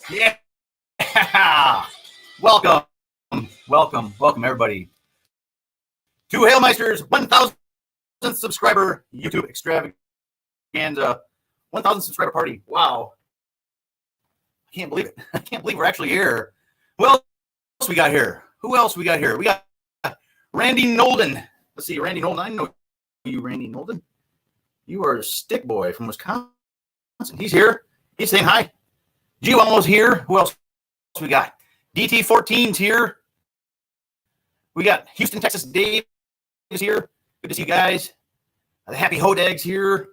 Yeah. Welcome, everybody to Halemeister's 1,000th subscriber YouTube extravaganza, 1,000 subscriber party. Wow. I can't believe it. I can't believe we're actually here. Who else we got here? We got Randy Nolden. Let's see, Randy Nolden. I know you, Randy Nolden. You are a stick boy from Wisconsin. He's here. He's saying hi. G almost here. Who else we got? DT14's here. We got Houston, Texas. Dave is here. Good to see you guys. The Happy Hodag's here.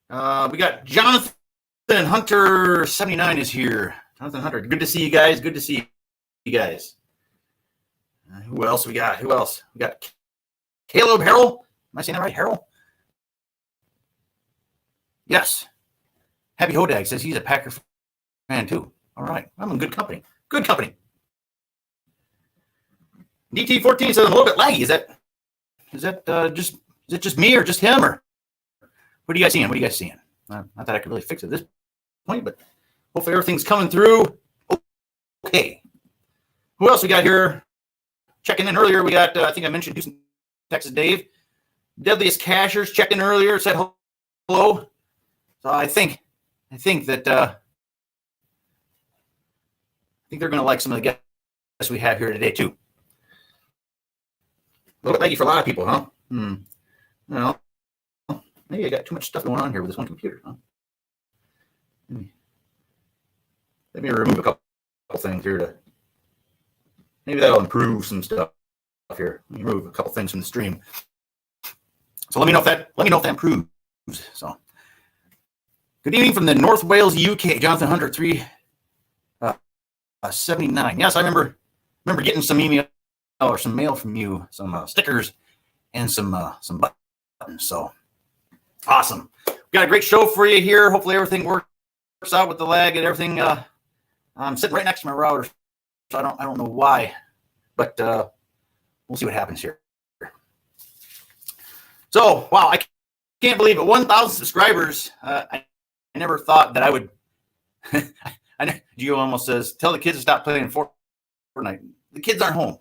We got Jonathan Hunter 79 is here. Jonathan Hunter. Good to see you guys. Good to see you guys. Who else we got? We got Caleb Harrell. Am I saying that right? Harrell? Yes. Happy Hodag says he's a Packer fan too. All right. I'm in good company. Good company. DT14 says I'm a little bit laggy. Is it just me or just him, or what are you guys seeing? Not that I could really fix it at this point, but hopefully everything's coming through. Okay. Who else we got here? Checking in earlier. We got I think I mentioned Houston, Texas Dave. Deadliest Cashers checked in earlier, said hello. So I think that I think they're going to like some of the guests we have here today too. A little bit laggy for a lot of people, huh? Well, maybe I got too much stuff going on here with this one computer, huh? Let me remove a couple things here to maybe that'll improve some stuff here. Let me remove a couple things from the stream. So let me know if that improves. So good evening from the North Wales, UK. Jonathan Hunter 379. Yes, I remember getting some email or some mail from you, some stickers and some buttons. So awesome. We got a great show for you here. Hopefully everything works out with the lag and everything. I'm sitting right next to my router, so I don't know why, but we'll see what happens here. So wow, I can't believe it. 1,000 subscribers. I never thought that I would. Gio almost says, "Tell the kids to stop playing Fortnite." The kids aren't home.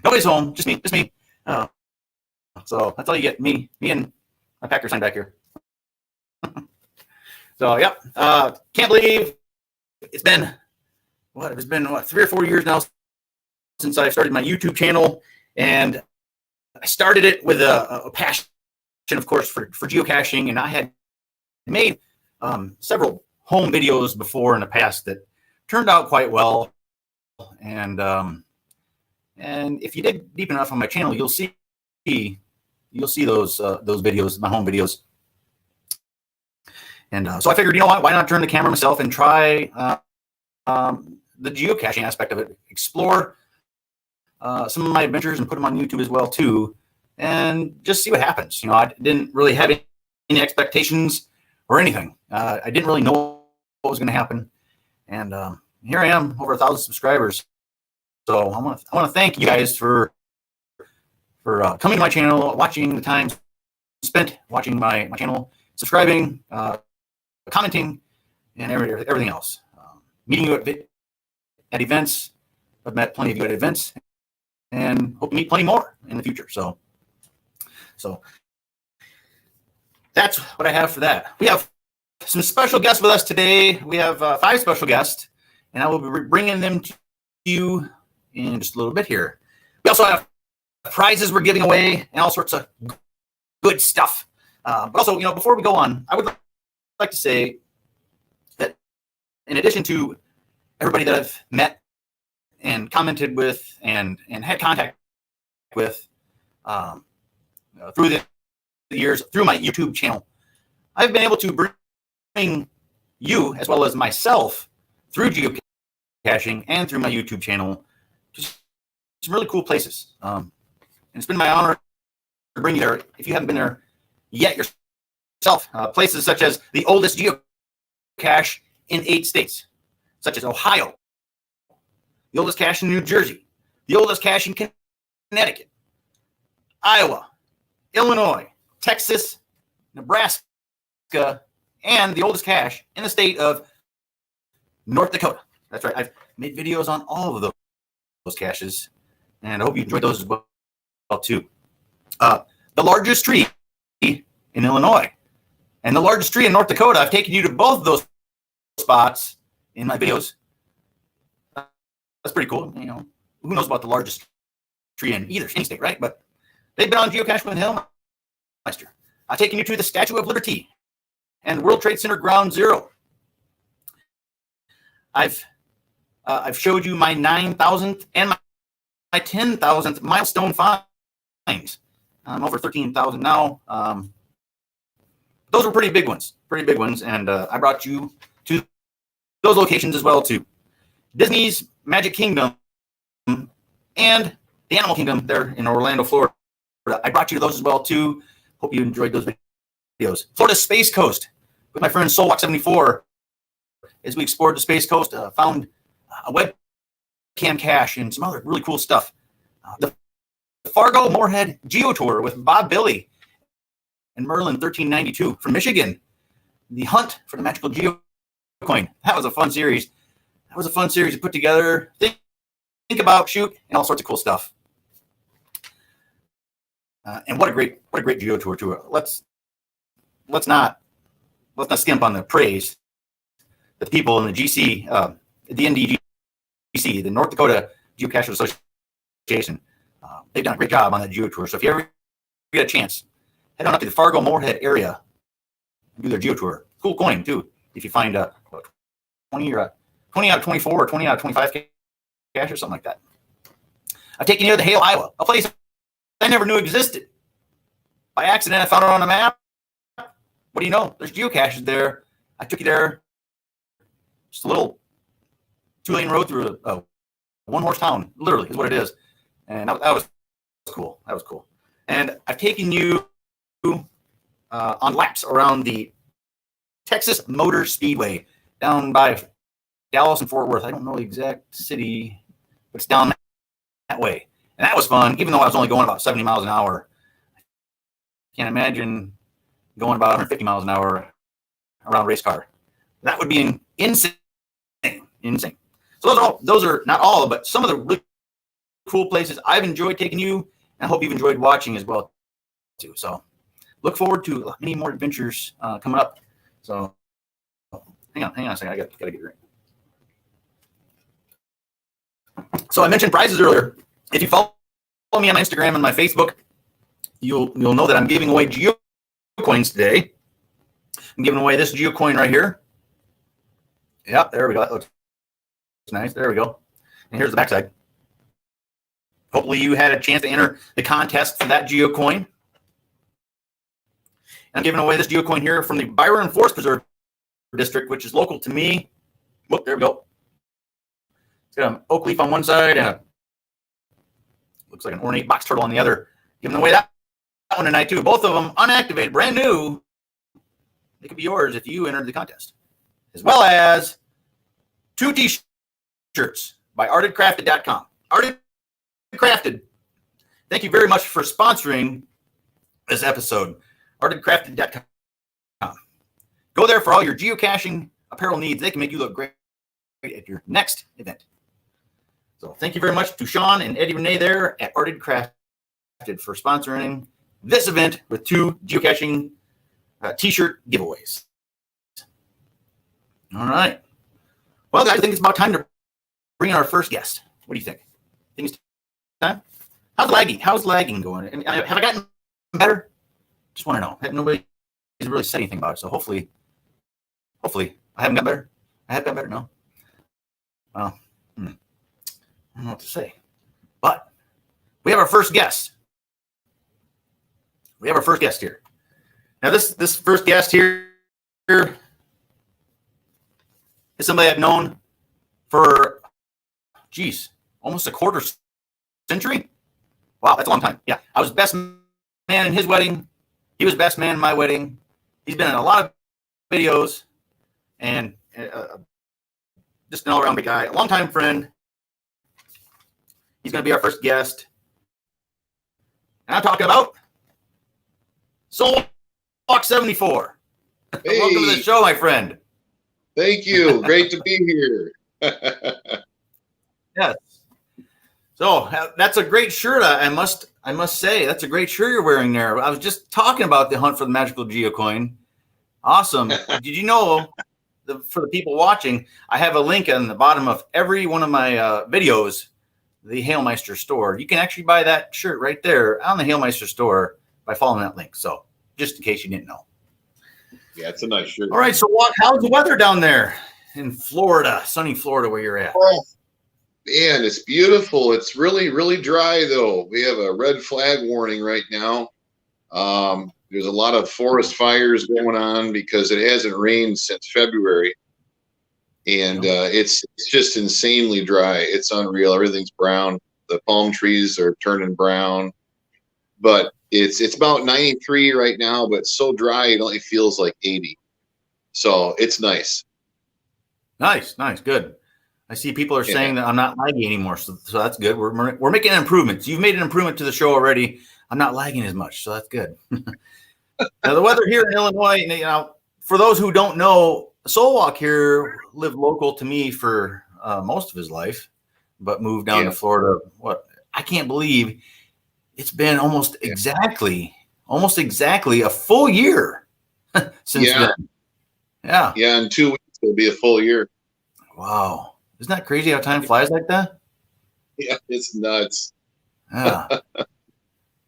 Nobody's home. Just me. So that's all you get. Me and my Packer sign back here. So yep. Can't believe it's been 3 or 4 years now since I started my YouTube channel, and I started it with a passion, of course, for geocaching, and I had made several home videos before in the past that turned out quite well. And if you dig deep enough on my channel, you'll see those videos, my home videos. And so I figured, you know what? Why not turn the camera myself and try the geocaching aspect of it, explore some of my adventures and put them on YouTube as well too, and just see what happens. You know, I didn't really have any expectations or anything. I didn't really know what was going to happen, and here I am, over 1,000 subscribers. So I want to thank you guys for coming to my channel, watching the time spent watching my channel, subscribing, commenting, and everything else. Meeting you at events. I've met plenty of you at events, and hope to meet plenty more in the future. So that's what I have for that. We have some special guests with us today. We have 5 special guests, and I will be bringing them to you in just a little bit here. We also have prizes we're giving away and all sorts of good stuff. But also, you know, before we go on, I would like to say that in addition to everybody that I've met and commented with and had contact with through the years, through my YouTube channel, I've been able to bring you, as well as myself, through geocaching and through my YouTube channel, to some really cool places. And it's been my honor to bring you there, if you haven't been there yet yourself. Places such as the oldest geocache in 8 states, such as Ohio, the oldest cache in New Jersey, the oldest cache in Connecticut, Iowa, Illinois, Texas, Nebraska, and the oldest cache in the state of North Dakota. That's right. I've made videos on all of those caches, and I hope you enjoyed those as well too. The largest tree in Illinois and the largest tree in North Dakota. I've taken you to both of those spots in my videos. That's pretty cool. You know, who knows about the largest tree in any state, right? But they've been on geocache with Halemeister. I've taken you to the Statue of Liberty and World Trade Center Ground Zero. I've showed you my 9,000th and my 10,000th milestone finds. I'm over 13,000 now. Those were pretty big ones, and I brought you to those locations as well too. Disney's Magic Kingdom and the Animal Kingdom there in Orlando, Florida. I brought you to those as well too. Hope you enjoyed those videos. Florida Space Coast with my friend SoulWalk74. As we explored the Space Coast, found a webcam cache and some other really cool stuff. The Fargo Moorhead Geo Tour with Bob Billy and Merlin 1392 from Michigan. The hunt for the magical geo coin. That was a fun series. To put together, think about, shoot, and all sorts of cool stuff. And what a great geo tour too. Let's not skimp on the praise that the people in the GC, the NDGC, the North Dakota Geocaching Association, they've done a great job on that geo tour. So if you ever get a chance, head on up to the Fargo Moorhead area and do their geo tour. Cool coin too. If you find 20 out of 24 or 20 out of 25 cache or something like that. I've taken you to the Hale, Iowa, a place I never knew existed. By accident, I found it on a map. What do you know? There's geocaches there. I took you there. Just a little 2-lane road through a one-horse town, literally, is what it is. And that was cool. And I've taken you on laps around the Texas Motor Speedway down by Dallas and Fort Worth. I don't know the exact city, but it's down that way. And that was fun, even though I was only going about 70 miles an hour. I can't imagine going about 150 miles an hour around a race car. That would be insane. So those are not all, but some of the really cool places I've enjoyed taking you, and I hope you've enjoyed watching as well too. So look forward to many more adventures coming up. So hang on a second. I got to get a drink. So I mentioned prizes earlier. If you follow me on Instagram and my Facebook, you'll know that I'm giving away geo coins today. I'm giving away this geo coin right here. Yep, there we go. That looks nice. There we go. And here's the backside. Hopefully you had a chance to enter the contest for that geo coin. And I'm giving away this geo coin here from the Byron Forest Preserve District, which is local to me. Whoop, there we go. It's got an oak leaf on one side and looks like an ornate box turtle on the other. Giving away that one tonight too. Both of them unactivated, brand new. They could be yours if you entered the contest. As well as 2 t-shirts by artedcrafted.com. Arted Crafted, thank you very much for sponsoring this episode. Artedcrafted.com. Go there for all your geocaching apparel needs. They can make you look great at your next event. So thank you very much to Sean and Eddie Renee there at Arted Crafted for sponsoring this event with 2 geocaching t-shirt giveaways. All right. Well, guys, I think it's about time to bring in our first guest. What do you think? Think it's time? How's lagging going? And have I gotten better? Just want to know. Nobody has really said anything about it, so hopefully I haven't got better. I have got better. No. Well, I don't know what to say. But we have our first guest. Here. Now, this first guest here is somebody I've known for, almost a quarter century. Wow, that's a long time. Yeah, I was best man in his wedding. He was best man in my wedding. He's been in a lot of videos, and just an all-around good guy, a longtime friend. He's going to be our first guest. And I'm talking about SoulWalk74. Welcome to the Hey, show, my friend. thank you. Great to be here. Yes. So that's a great shirt. I must say that's a great shirt you're wearing there. I was just talking about the hunt for the magical geocoin. Awesome. Did you know, for the people watching, I have a link on the bottom of every one of my videos, the Halemeister store. You can actually buy that shirt right there on the Halemeister store by following that link. So just in case you didn't know. Yeah, it's a nice shirt. All right. So how's the weather down there in Florida, sunny Florida, where you're at? Oh, man, it's beautiful. It's really, really dry, though. We have a red flag warning right now. There's a lot of forest fires going on because it hasn't rained since February. And it's just insanely dry. It's unreal. Everything's brown. The palm trees are turning brown. But it's about 93 right now, but it's so dry it only feels like 80. So it's nice. Nice, good. I see people are Yeah. saying that I'm not lagging anymore, so that's good. We're making improvements. You've made an improvement to the show already. I'm not lagging as much, so that's good. Now the weather here in Illinois, for those who don't know, Solwalk here lived local to me for most of his life, but moved down to Florida. I can't believe it's been almost exactly a full year since then. Yeah. Yeah, in 2 weeks it'll be a full year. Wow. Isn't that crazy how time flies like that? Yeah, it's nuts. Yeah.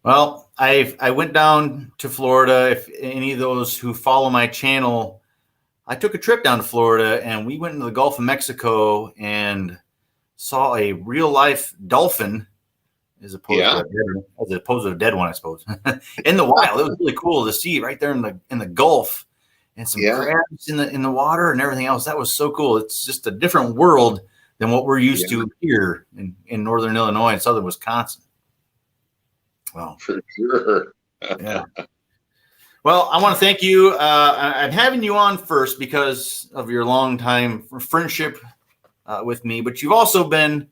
Well, I went down to Florida. If any of those who follow my channel, I took a trip down to Florida and we went into the Gulf of Mexico and saw a real life dolphin as opposed to a dead one, I suppose. In the wild. It was really cool to see right there in the Gulf, and some crabs in the water and everything else. That was so cool. It's just a different world than what we're used to here in northern Illinois and southern Wisconsin. Well, for sure. Yeah. Well, I want to thank you. I'm having you on first because of your long time friendship with me, but you've also been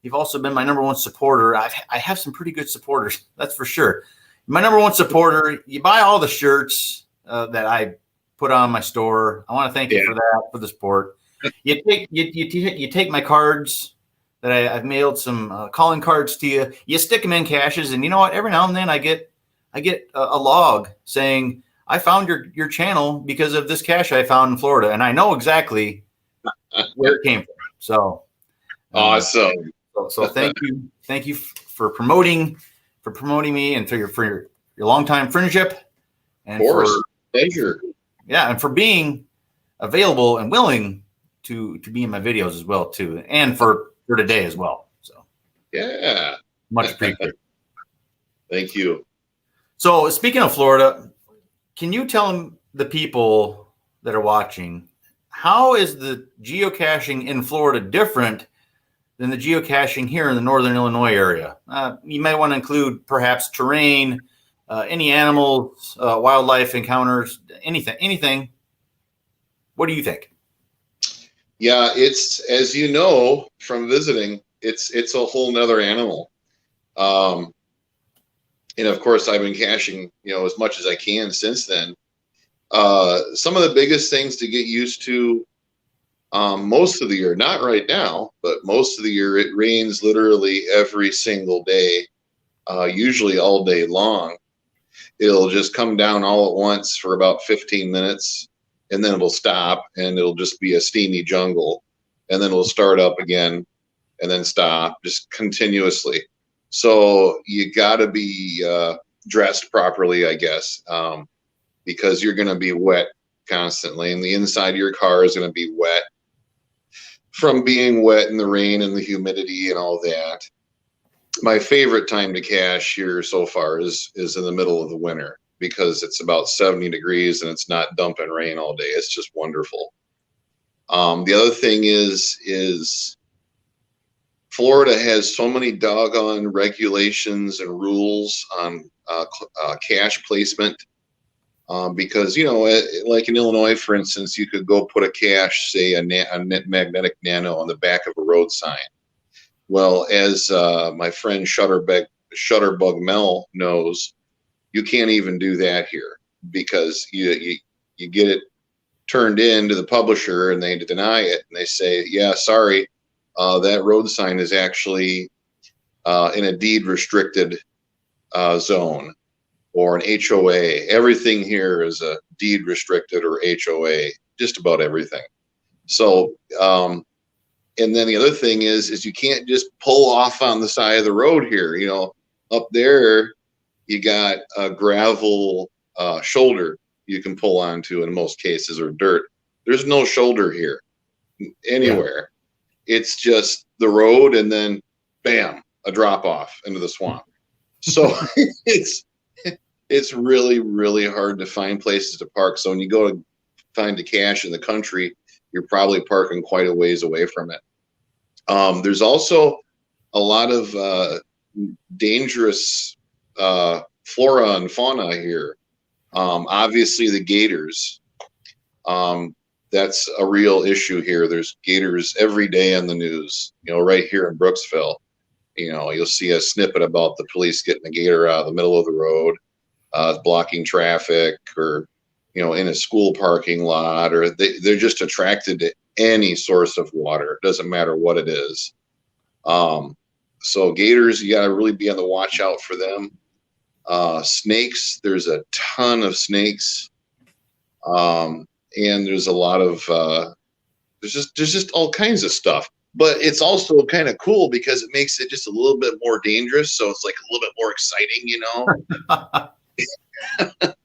my number one supporter. I have some pretty good supporters, that's for sure. My number one supporter. You buy all the shirts that I put on my store. I want to thank you for that, for the support. You take my cards that I've mailed some calling cards to you. You stick them in caches, and you know what? Every now and then I get a log saying I found your channel because of this cache I found in Florida, and I know exactly where it came from. So awesome. So thank you for promoting me and for your longtime friendship, and pleasure. Yeah, and for being available and willing to be in my videos as well too, and for today as well. So much appreciated. Thank you. So speaking of Florida, can you tell the people that are watching, how is the geocaching in Florida different than the geocaching here in the northern Illinois area? You might want to include perhaps terrain, any animals, wildlife encounters, anything. What do you think? Yeah, it's, as you know from visiting, it's a whole nother animal. And of course, I've been caching, as much as I can since then. Some of the biggest things to get used to, most of the year, not right now, but most of the year, it rains literally every single day, usually all day long. It'll just come down all at once for about 15 minutes, and then it'll stop, and it'll just be a steamy jungle, and then it'll start up again, and then stop, just continuously. So you got to be dressed properly, I guess, because you're going to be wet constantly, and the inside of your car is going to be wet from being wet in the rain and the humidity and all that. My favorite time to cache here so far is in the middle of the winter, because it's about 70 degrees and it's not dumping rain all day. It's just wonderful. The other thing is Florida has so many doggone regulations and rules on cache placement. Because, like in Illinois, for instance, you could go put a cache, say a magnetic nano on the back of a road sign. Well, as my friend Shutterbug Mel knows, you can't even do that here, because you get it turned in to the publisher and they deny it and they say, yeah, sorry, that road sign is actually in a deed restricted zone or an HOA. Everything here is a deed restricted or HOA, just about everything. So, and then the other thing is you can't just pull off on the side of the road here. You know, up there, you got a gravel shoulder you can pull onto in most cases, or dirt. There's no shoulder here anywhere. Yeah. It's just the road and then bam, a drop off into the swamp. So it's really, really hard to find places to park. So when you go to find a cache in the country, you're probably parking quite a ways away from it. There's also a lot of dangerous flora and fauna here. Obviously, the gators. That's a real issue here. There's gators every day on the news. You know, right here in Brooksville. You know, you'll see a snippet about the police getting a gator out of the middle of the road, blocking traffic, or you know, in a school parking lot, or they're just attracted to any source of water. It doesn't matter what it is. So gators, you got to really be on the watch out for them. Snakes, there's a ton of snakes. And there's a lot of, there's just all kinds of stuff, but it's also kind of cool because it makes it just a little bit more dangerous. So it's like a little bit more exciting, you know?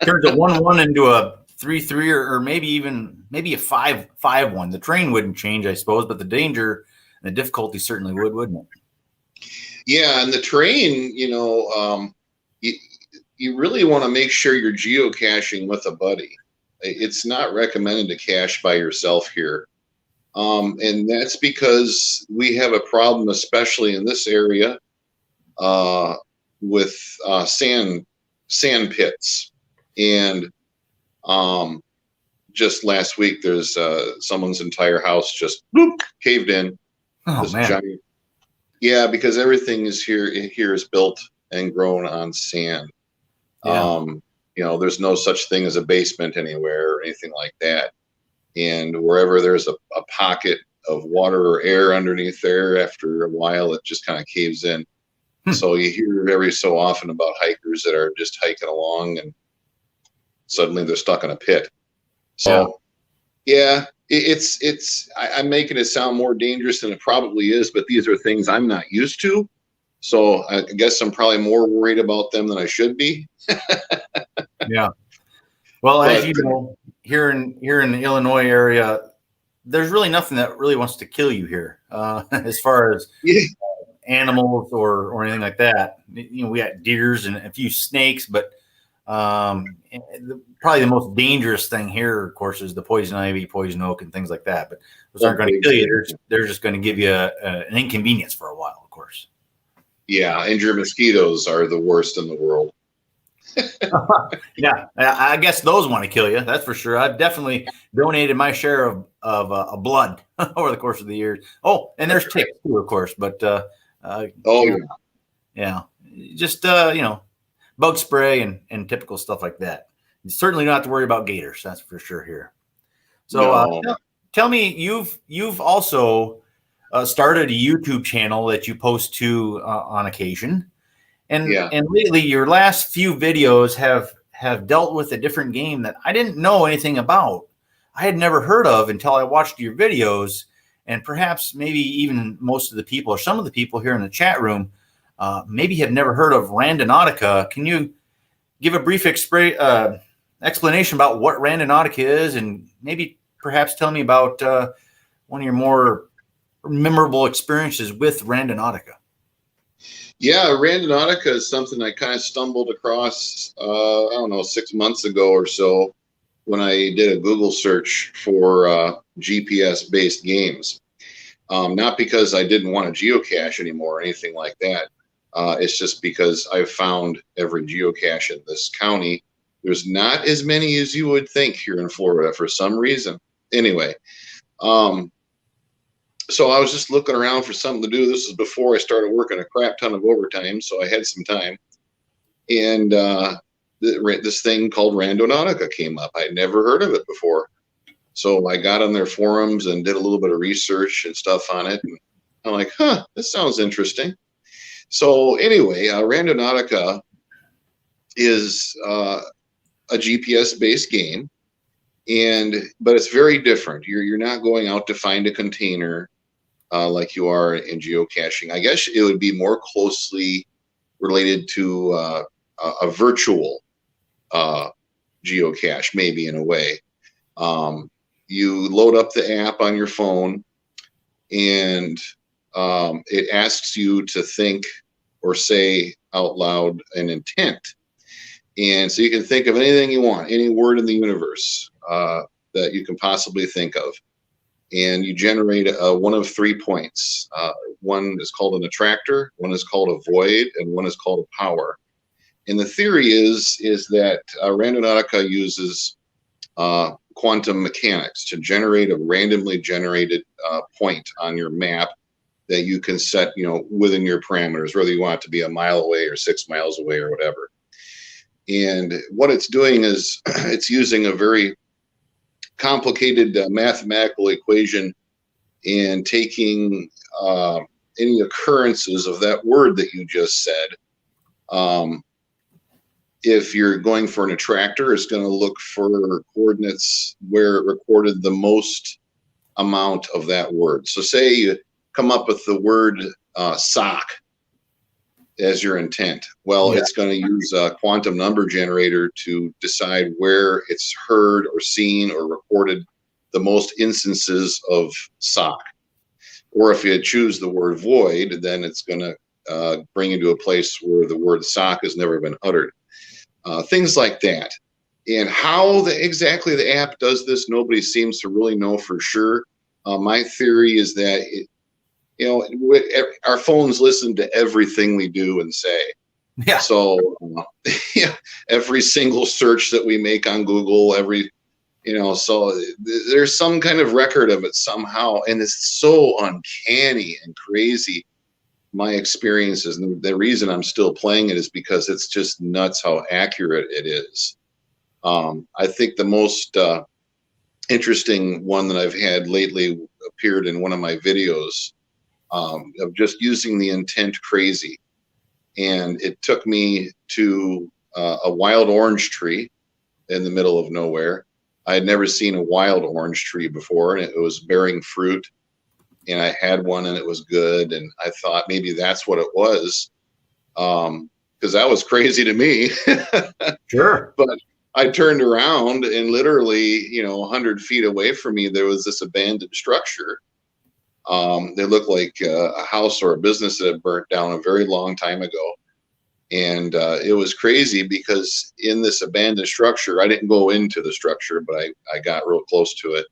Turns a 1-1 into a 3-3 or maybe a 5-5-1. The terrain wouldn't change, I suppose, but the danger and the difficulty certainly would, wouldn't it? Yeah, and the terrain, you know, you really want to make sure you're geocaching with a buddy. It's not recommended to cache by yourself here. And that's because we have a problem, especially in this area, with sand pits. And just last week, there's someone's entire house just caved in. Oh, man. Giant, yeah, because everything here is built and grown on sand. Yeah. You know, there's no such thing as a basement anywhere or anything like that. And wherever there's a pocket of water or air underneath there, after a while, it just kind of caves in. So you hear every so often about hikers that are just hiking along and suddenly they're stuck in a pit. So, yeah, I'm making it sound more dangerous than it probably is, but these are things I'm not used to. So I guess I'm probably more worried about them than I should be. Yeah. Well, as you know, here in the Illinois area, there's really nothing that really wants to kill you here, as far as animals or anything like that. You know, we got deers and a few snakes, but probably the most dangerous thing here, of course, is the poison ivy, poison oak, and things like that. But those aren't going to kill you. They're just going to give you an inconvenience for a while, of course. Yeah, and your mosquitoes are the worst in the world. Yeah, I guess those want to kill you. That's for sure. I've definitely donated my share of blood over the course of the years. Oh, and there's ticks too, of course. But yeah, just you know, bug spray and typical stuff like that. You certainly don't have to worry about gators. That's for sure here. So tell me, you've also started a YouTube channel that you post to on occasion. And lately, your last few videos have dealt with a different game that I didn't know anything about. I had never heard of until I watched your videos, and perhaps maybe even most of the people or some of the people here in the chat room maybe have never heard of Randonautica. Can you give a brief explanation about what Randonautica is, and maybe perhaps tell me about one of your more memorable experiences with Randonautica? Yeah, Randonautica is something I kind of stumbled across, I don't know, 6 months ago or so when I did a Google search for GPS-based games. Not because I didn't want to geocache anymore or anything like that. It's just because I've found every geocache in this county. There's not as many as you would think here in Florida for some reason. Anyway, so I was just looking around for something to do. This was before I started working a crap ton of overtime, so I had some time. And this thing called Randonautica came up. I'd never heard of it before. So I got on their forums and did a little bit of research and stuff on it. And I'm like, this sounds interesting. So anyway, Randonautica is a GPS-based game, but it's very different. You're not going out to find a container like you are in geocaching. I guess it would be more closely related to a virtual geocache, maybe in a way. You load up the app on your phone, and it asks you to think or say out loud an intent. And so you can think of anything you want, any word in the universe that you can possibly think of. And you generate one of 3 points. One is called an attractor, one is called a void, and one is called a power. And the theory is that Randonautica uses quantum mechanics to generate a randomly generated point on your map that you can set, within your parameters, whether you want it to be a mile away or 6 miles away or whatever. And what it's doing is it's using a very complicated mathematical equation and taking any occurrences of that word that you just said. If you're going for an attractor, it's going to look for coordinates where it recorded the most amount of that word. So say you come up with the word sock as your intent. Well, it's going to use a quantum number generator to decide where it's heard or seen or recorded the most instances of sock. Or if you choose the word void, then it's going to bring you to a place where the word sock has never been uttered. Things like that. And how exactly the app does this, nobody seems to really know for sure. My theory is that our phones listen to everything we do and say. Yeah. So every single search that we make on Google, so there's some kind of record of it somehow, and it's so uncanny and crazy. My experiences, and the reason I'm still playing it is because it's just nuts how accurate it is. I think the most interesting one that I've had lately appeared in one of my videos of just using the intent crazy. And it took me to a wild orange tree in the middle of nowhere. I had never seen a wild orange tree before, and it was bearing fruit. And I had one and it was good. And I thought maybe that's what it was. Because that was crazy to me. Sure. But I turned around and literally, 100 feet away from me, there was this abandoned structure. They looked like a house or a business that had burnt down a very long time ago. And it was crazy because in this abandoned structure, I didn't go into the structure, but I got real close to it.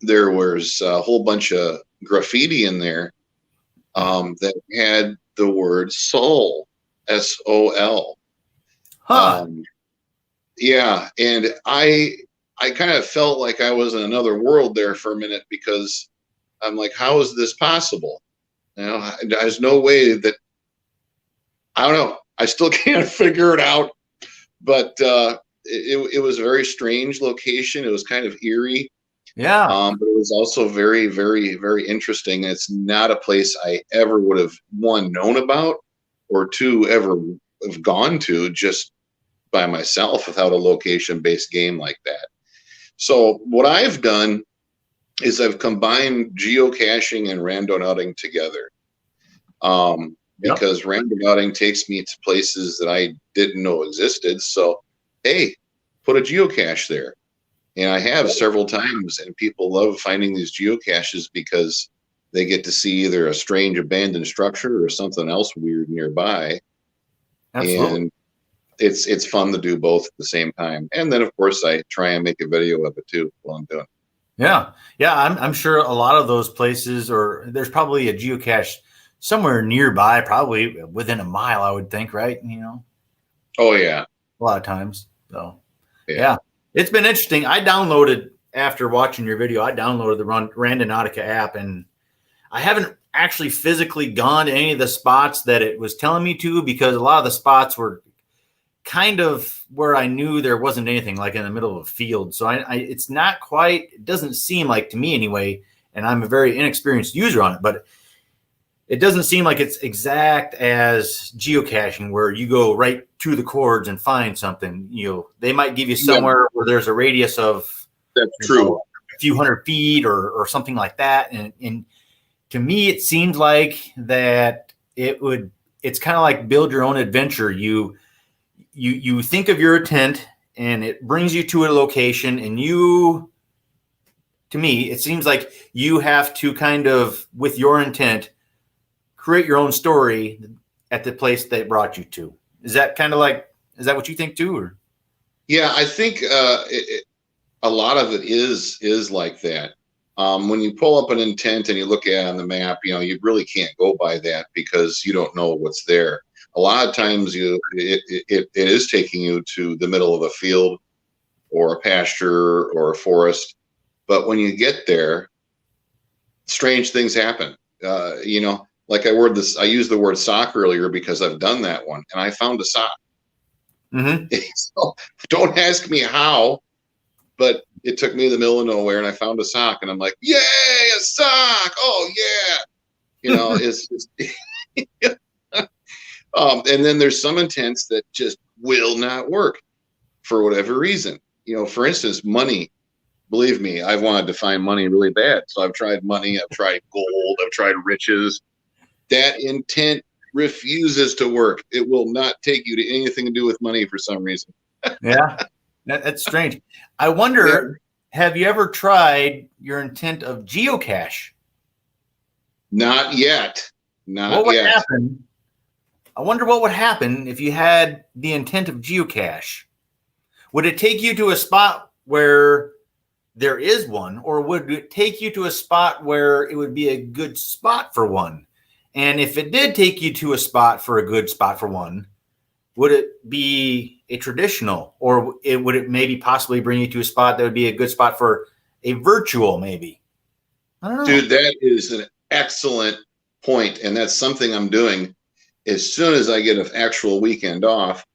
There was a whole bunch of graffiti in there that had the word soul, S-O-L. Huh. Yeah, and I kind of felt like I was in another world there for a minute because I'm like, how is this possible? There's no way that, I don't know. I still can't figure it out, but it was a very strange location. It was kind of eerie. Yeah. But it was also very, very, very interesting. It's not a place I ever would have, one, known about, or two, ever have gone to just by myself without a location-based game like that. So what I've done is I've combined geocaching and randonauting together. Because randonauting takes me to places that I didn't know existed. So, hey, put a geocache there. And I have several times, and people love finding these geocaches because they get to see either a strange abandoned structure or something else weird nearby. Absolutely. And it's fun to do both at the same time. And then, of course, I try and make a video of it too while I'm doing it. Yeah. I'm sure a lot of those places, or there's probably a geocache somewhere nearby, probably within a mile, I would think, right? Oh, yeah. A lot of times. So, yeah. It's been interesting. After watching your video, I downloaded the Randonautica app, and I haven't actually physically gone to any of the spots that it was telling me to, because a lot of the spots were kind of where I knew there wasn't anything, like in the middle of a field. So it's not quite, it doesn't seem like, to me anyway, and I'm a very inexperienced user on it, but it doesn't seem like it's exact as geocaching where you go right to the cords and find something. They might give you somewhere where there's a radius of true. A few hundred feet or something like that. And to me, it seems like that it's kind of like build your own adventure. You think of your tent and it brings you to a location, and to me, it seems like you have to kind of, with your intent, create your own story at the place they brought you to. Is that what you think too? Or? Yeah, I think a lot of it is like that. When you pull up an intent and you look at it on the map, you really can't go by that because you don't know what's there. A lot of times it is taking you to the middle of a field or a pasture or a forest. But when you get there, strange things happen. Like I used the word sock earlier because I've done that one, and I found a sock. Mm-hmm. So don't ask me how, but it took me to the middle of nowhere, and I found a sock, and I'm like, yay, a sock! Oh yeah, it's just. And then there's some intents that just will not work for whatever reason. For instance, money. Believe me, I've wanted to find money really bad. So I've tried money, I've tried gold, I've tried riches. That intent refuses to work. It will not take you to anything to do with money for some reason. Yeah, that's strange. I wonder, have you ever tried your intent of geocache? Not yet. What would happen? I wonder what would happen if you had the intent of geocache. Would it take you to a spot where there is one, or would it take you to a spot where it would be a good spot for one? And if it did take you to a spot for a good spot for one, would it be a traditional, or would it maybe possibly bring you to a spot that would be a good spot for a virtual, maybe? I don't know. Dude, that is an excellent point, and that's something I'm doing. As soon as I get an actual weekend off,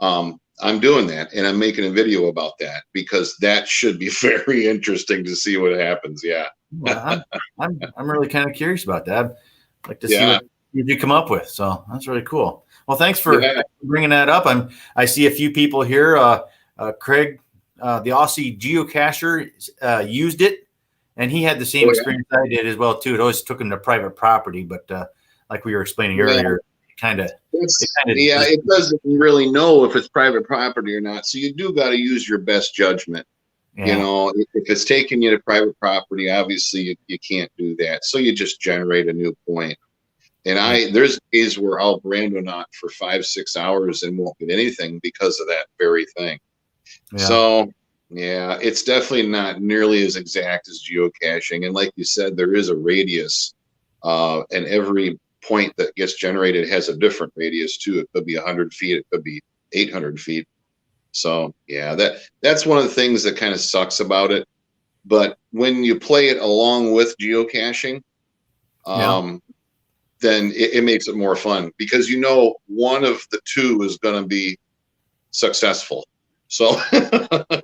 I'm doing that, and I'm making a video about that because that should be very interesting to see what happens. Yeah. Well, I'm really kind of curious about that. I'd like to see what you come up with. So that's really cool. Well, thanks for bringing that up. I see a few people here. Craig, the Aussie geocacher, used it, and he had the same experience I did as well too. It always took him to private property, but like we were explaining earlier, it doesn't really know if it's private property or not. So you do got to use your best judgment. Yeah. If it's taking you to private property, obviously you can't do that. So you just generate a new point. And there's days where I'll randonaut for 5-6 hours and won't get anything because of that very thing. Yeah. So it's definitely not nearly as exact as geocaching. And like you said, there is a radius, and every point that gets generated has a different radius too. It could be 100 feet, it could be 800 feet. So that's one of the things that kind of sucks about it. But when you play it along with geocaching, then it makes it more fun because one of the two is going to be successful. So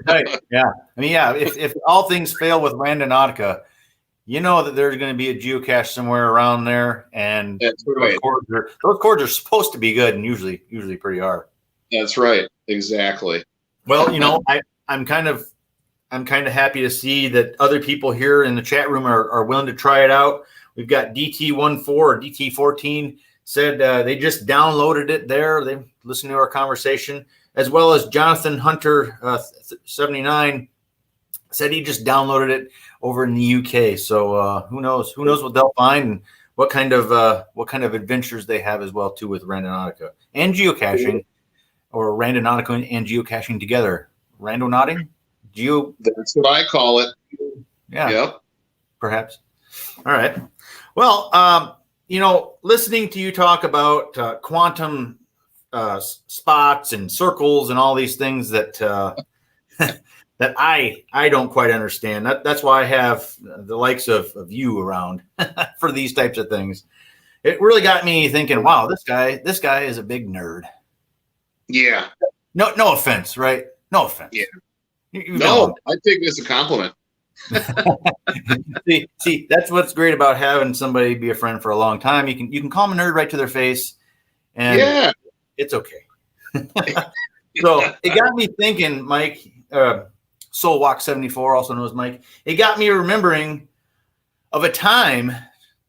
right, yeah. I mean, if all things fail with Randonautica, that there's going to be a geocache somewhere around there, and those cords are supposed to be good, and usually pretty hard. That's right. Exactly. Well, I'm kind of happy to see that other people here in the chat room are willing to try it out. We've got DT14 or DT14 said they just downloaded it there. They listened to our conversation, as well as Jonathan Hunter 79 said he just downloaded it over in the UK. So who knows what they'll find and what kind of adventures they have as well too with Randonautica and geocaching, or Randonautica and geocaching together. Randonauting? That's what I call it. Yeah. Yep. Perhaps. All right. Well, listening to you talk about quantum spots and circles and all these things that that I don't quite understand. That's why I have the likes of you around for these types of things. It really got me thinking, wow, this guy is a big nerd. Yeah. No offense, right? No offense. Yeah. You No, I take this as a compliment. see, that's what's great about having somebody be a friend for a long time. You can call them a nerd right to their face, and Yeah. it's okay. So it got me thinking, Mike, Soulwalk 74, also known as Mike. It got me remembering of a time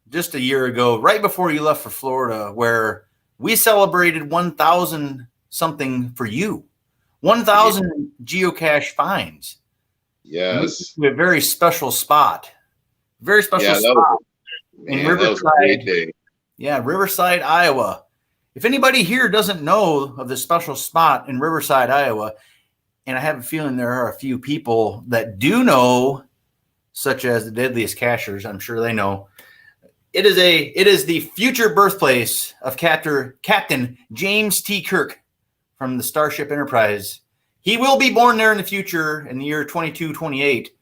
just a year ago, right before you left for Florida, where we celebrated 1,000 something for you, 1,000 geocache finds. Yes. A very special spot. Very special spot in Riverside. That was a great day. Yeah, Riverside, Iowa. If anybody here doesn't know of this special spot in Riverside, Iowa, and I have a feeling there are a few people that do know, such as the Deadliest Cachers, I'm sure they know. It is the future birthplace of Captain James T. Kirk from the Starship Enterprise. He will be born there in the future in the year 2228.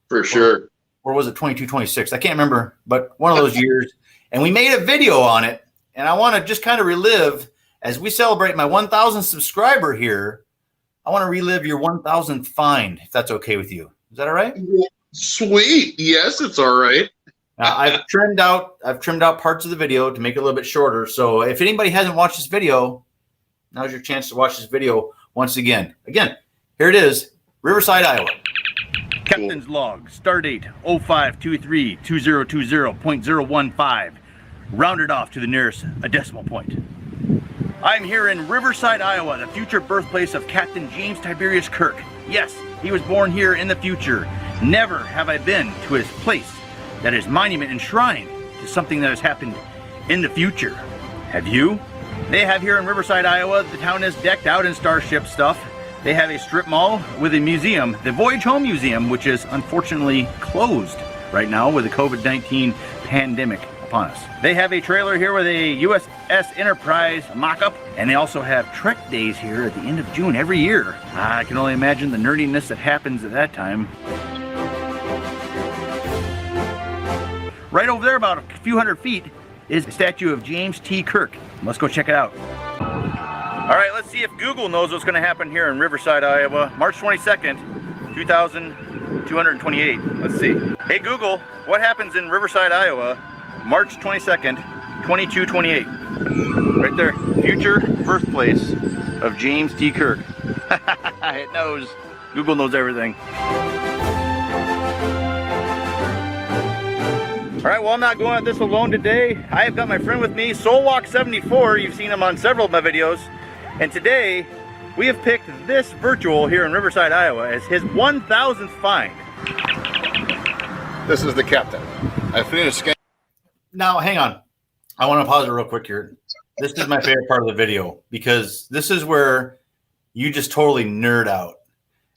For sure. Or was it 2226? I can't remember, but one of those years. And we made a video on it. And I want to just kind of relive, as we celebrate my 1,000th subscriber here, I want to relive your 1,000th find, if that's okay with you. Is that all right? Sweet. Yes, it's all right. Now, I've trimmed out parts of the video to make it a little bit shorter. So if anybody hasn't watched this video, now's your chance to watch this video once again. Again, here it is, Riverside, Iowa. Captain's log, stardate 05232020.015, rounded off to the nearest decimal point. I'm here in Riverside, Iowa, the future birthplace of Captain James Tiberius Kirk. Yes, he was born here in the future. Never have I been to his place that is monument enshrined to something that has happened in the future. Have you? They have here in Riverside, Iowa, the town is decked out in Starship stuff. They have a strip mall with a museum, the Voyage Home Museum, which is unfortunately closed right now with the COVID-19 pandemic upon us. They have a trailer here with a USS Enterprise mock-up, and they also have Trek days here at the end of June every year. I can only imagine the nerdiness that happens at that time. Right over there, about a few hundred feet, is a statue of James T. Kirk. Let's go check it out. All right, let's see if Google knows what's going to happen here in Riverside, Iowa, March 22nd, 2228. Let's see. Hey Google, what happens in Riverside, Iowa, March 22nd, 2228? Right there, future birthplace of James T. Kirk. It knows. Google knows everything. All right, well, I'm not going at this alone today. I have got my friend with me, Soulwalk 74. You've seen him on several of my videos. And today, we have picked this virtual here in Riverside, Iowa as his 1,000th find. This is the captain. I finished scanning. Now, hang on. I want to pause it real quick here. This is my favorite part of the video because this is where you just totally nerd out.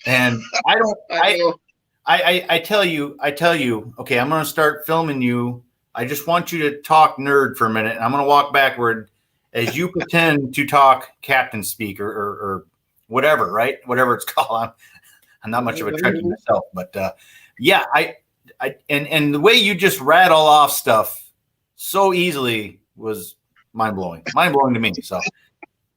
And I tell you, okay, I'm going to start filming you. I just want you to talk nerd for a minute. And I'm going to walk backward as you pretend to talk captain speak or whatever, right? Whatever it's called. I'm not much of a Trekkie myself, but yeah, and the way you just rattle off stuff so easily was mind-blowing to me. So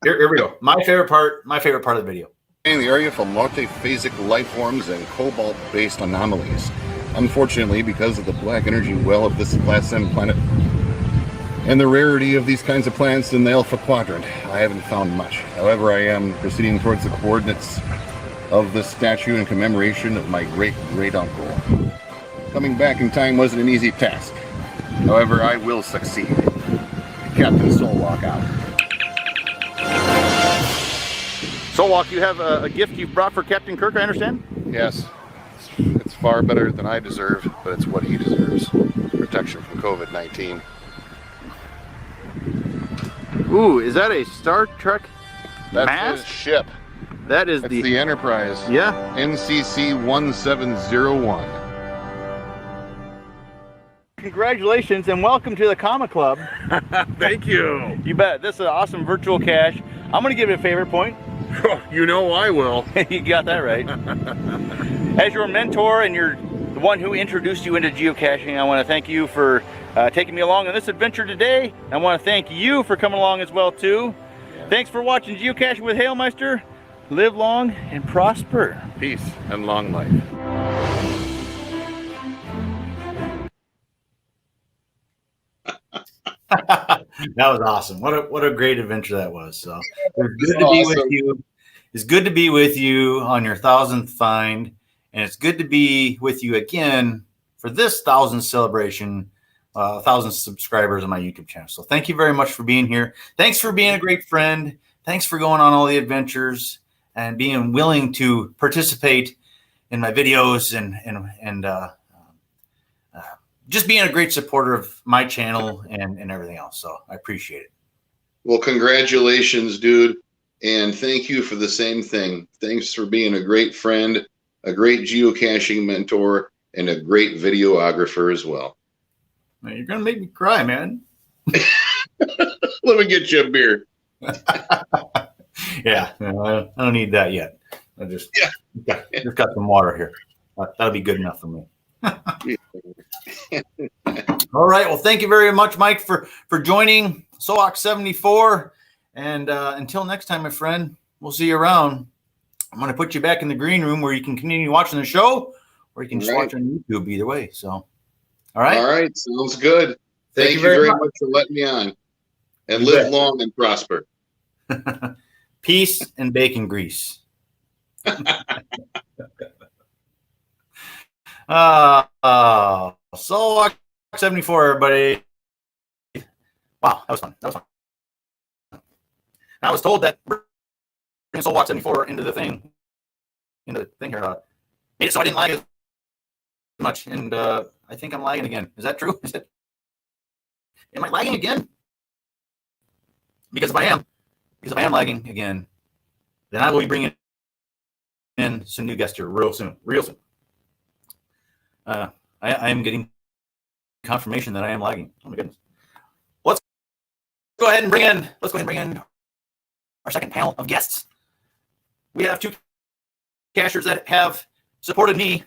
here we go. My favorite part of the video. In the area for multiphasic life forms and cobalt-based anomalies. Unfortunately, because of the black energy well of this Class M planet and the rarity of these kinds of planets in the Alpha Quadrant, I haven't found much. However, I am proceeding towards the coordinates of this statue in commemoration of my great-great-uncle. Coming back in time wasn't an easy task. However, I will succeed. Captain Soulwalk out. Soulwalk, you have a gift you've brought for Captain Kirk, I understand? Yes. It's far better than I deserve, but it's what he deserves. Protection from COVID-19. Ooh, is that a Star Trek That's mask? his ship. That is It's the Enterprise. Yeah. NCC 1701. Congratulations and welcome to the Comma Club. Thank you. You bet. This is an awesome virtual cache. I'm going to give it a favorite point. You know I will. You got that right. As your mentor and you're the one who introduced you into geocaching, I want to thank you for taking me along on this adventure today. I want to thank you for coming along as well too. Yeah. Thanks for watching Geocaching with Halemeister. live long and prosper. Peace and long life. That was awesome. What a great adventure that was. So it was good to be Awesome. with you. It's good to be with you on your 1,000th find, and it's good to be with you again for this 1,000th celebration, 1,000 subscribers on my YouTube channel. So thank you very much for being here. Thanks for being a great friend. Thanks for going on all the adventures and being willing to participate in my videos and just being a great supporter of my channel and everything else. So I appreciate it. Well, congratulations, dude. And thank you for the same thing. Thanks for being a great friend, a great geocaching mentor, and a great videographer as well. Man, you're going to make me cry, man. Let me get you a beer. Yeah, no, I don't need that yet. I just got some water here. That'll be good enough for me. All right. Well, thank you very much, Mike, for joining SOAC 74. And until next time, my friend, we'll see you around. I'm going to put you back in the green room where you can continue watching the show, or you can just watch on YouTube. Either way. So, all right. All right. Sounds good. Thank you very much for letting me on. And live long and prosper. Peace and bacon grease. So 74, everybody. Wow, that was fun. I was told that bringing Soulwalk 74 into the thing here, made it so I didn't lag as much, and I think I'm lagging again. Is that true? Am I lagging again? Because if I am lagging again, then I will be bringing in some new guests here real soon. I am getting confirmation that I am lagging. Oh my goodness. Let's go ahead and bring in our second panel of guests. We have two cachers that have supported me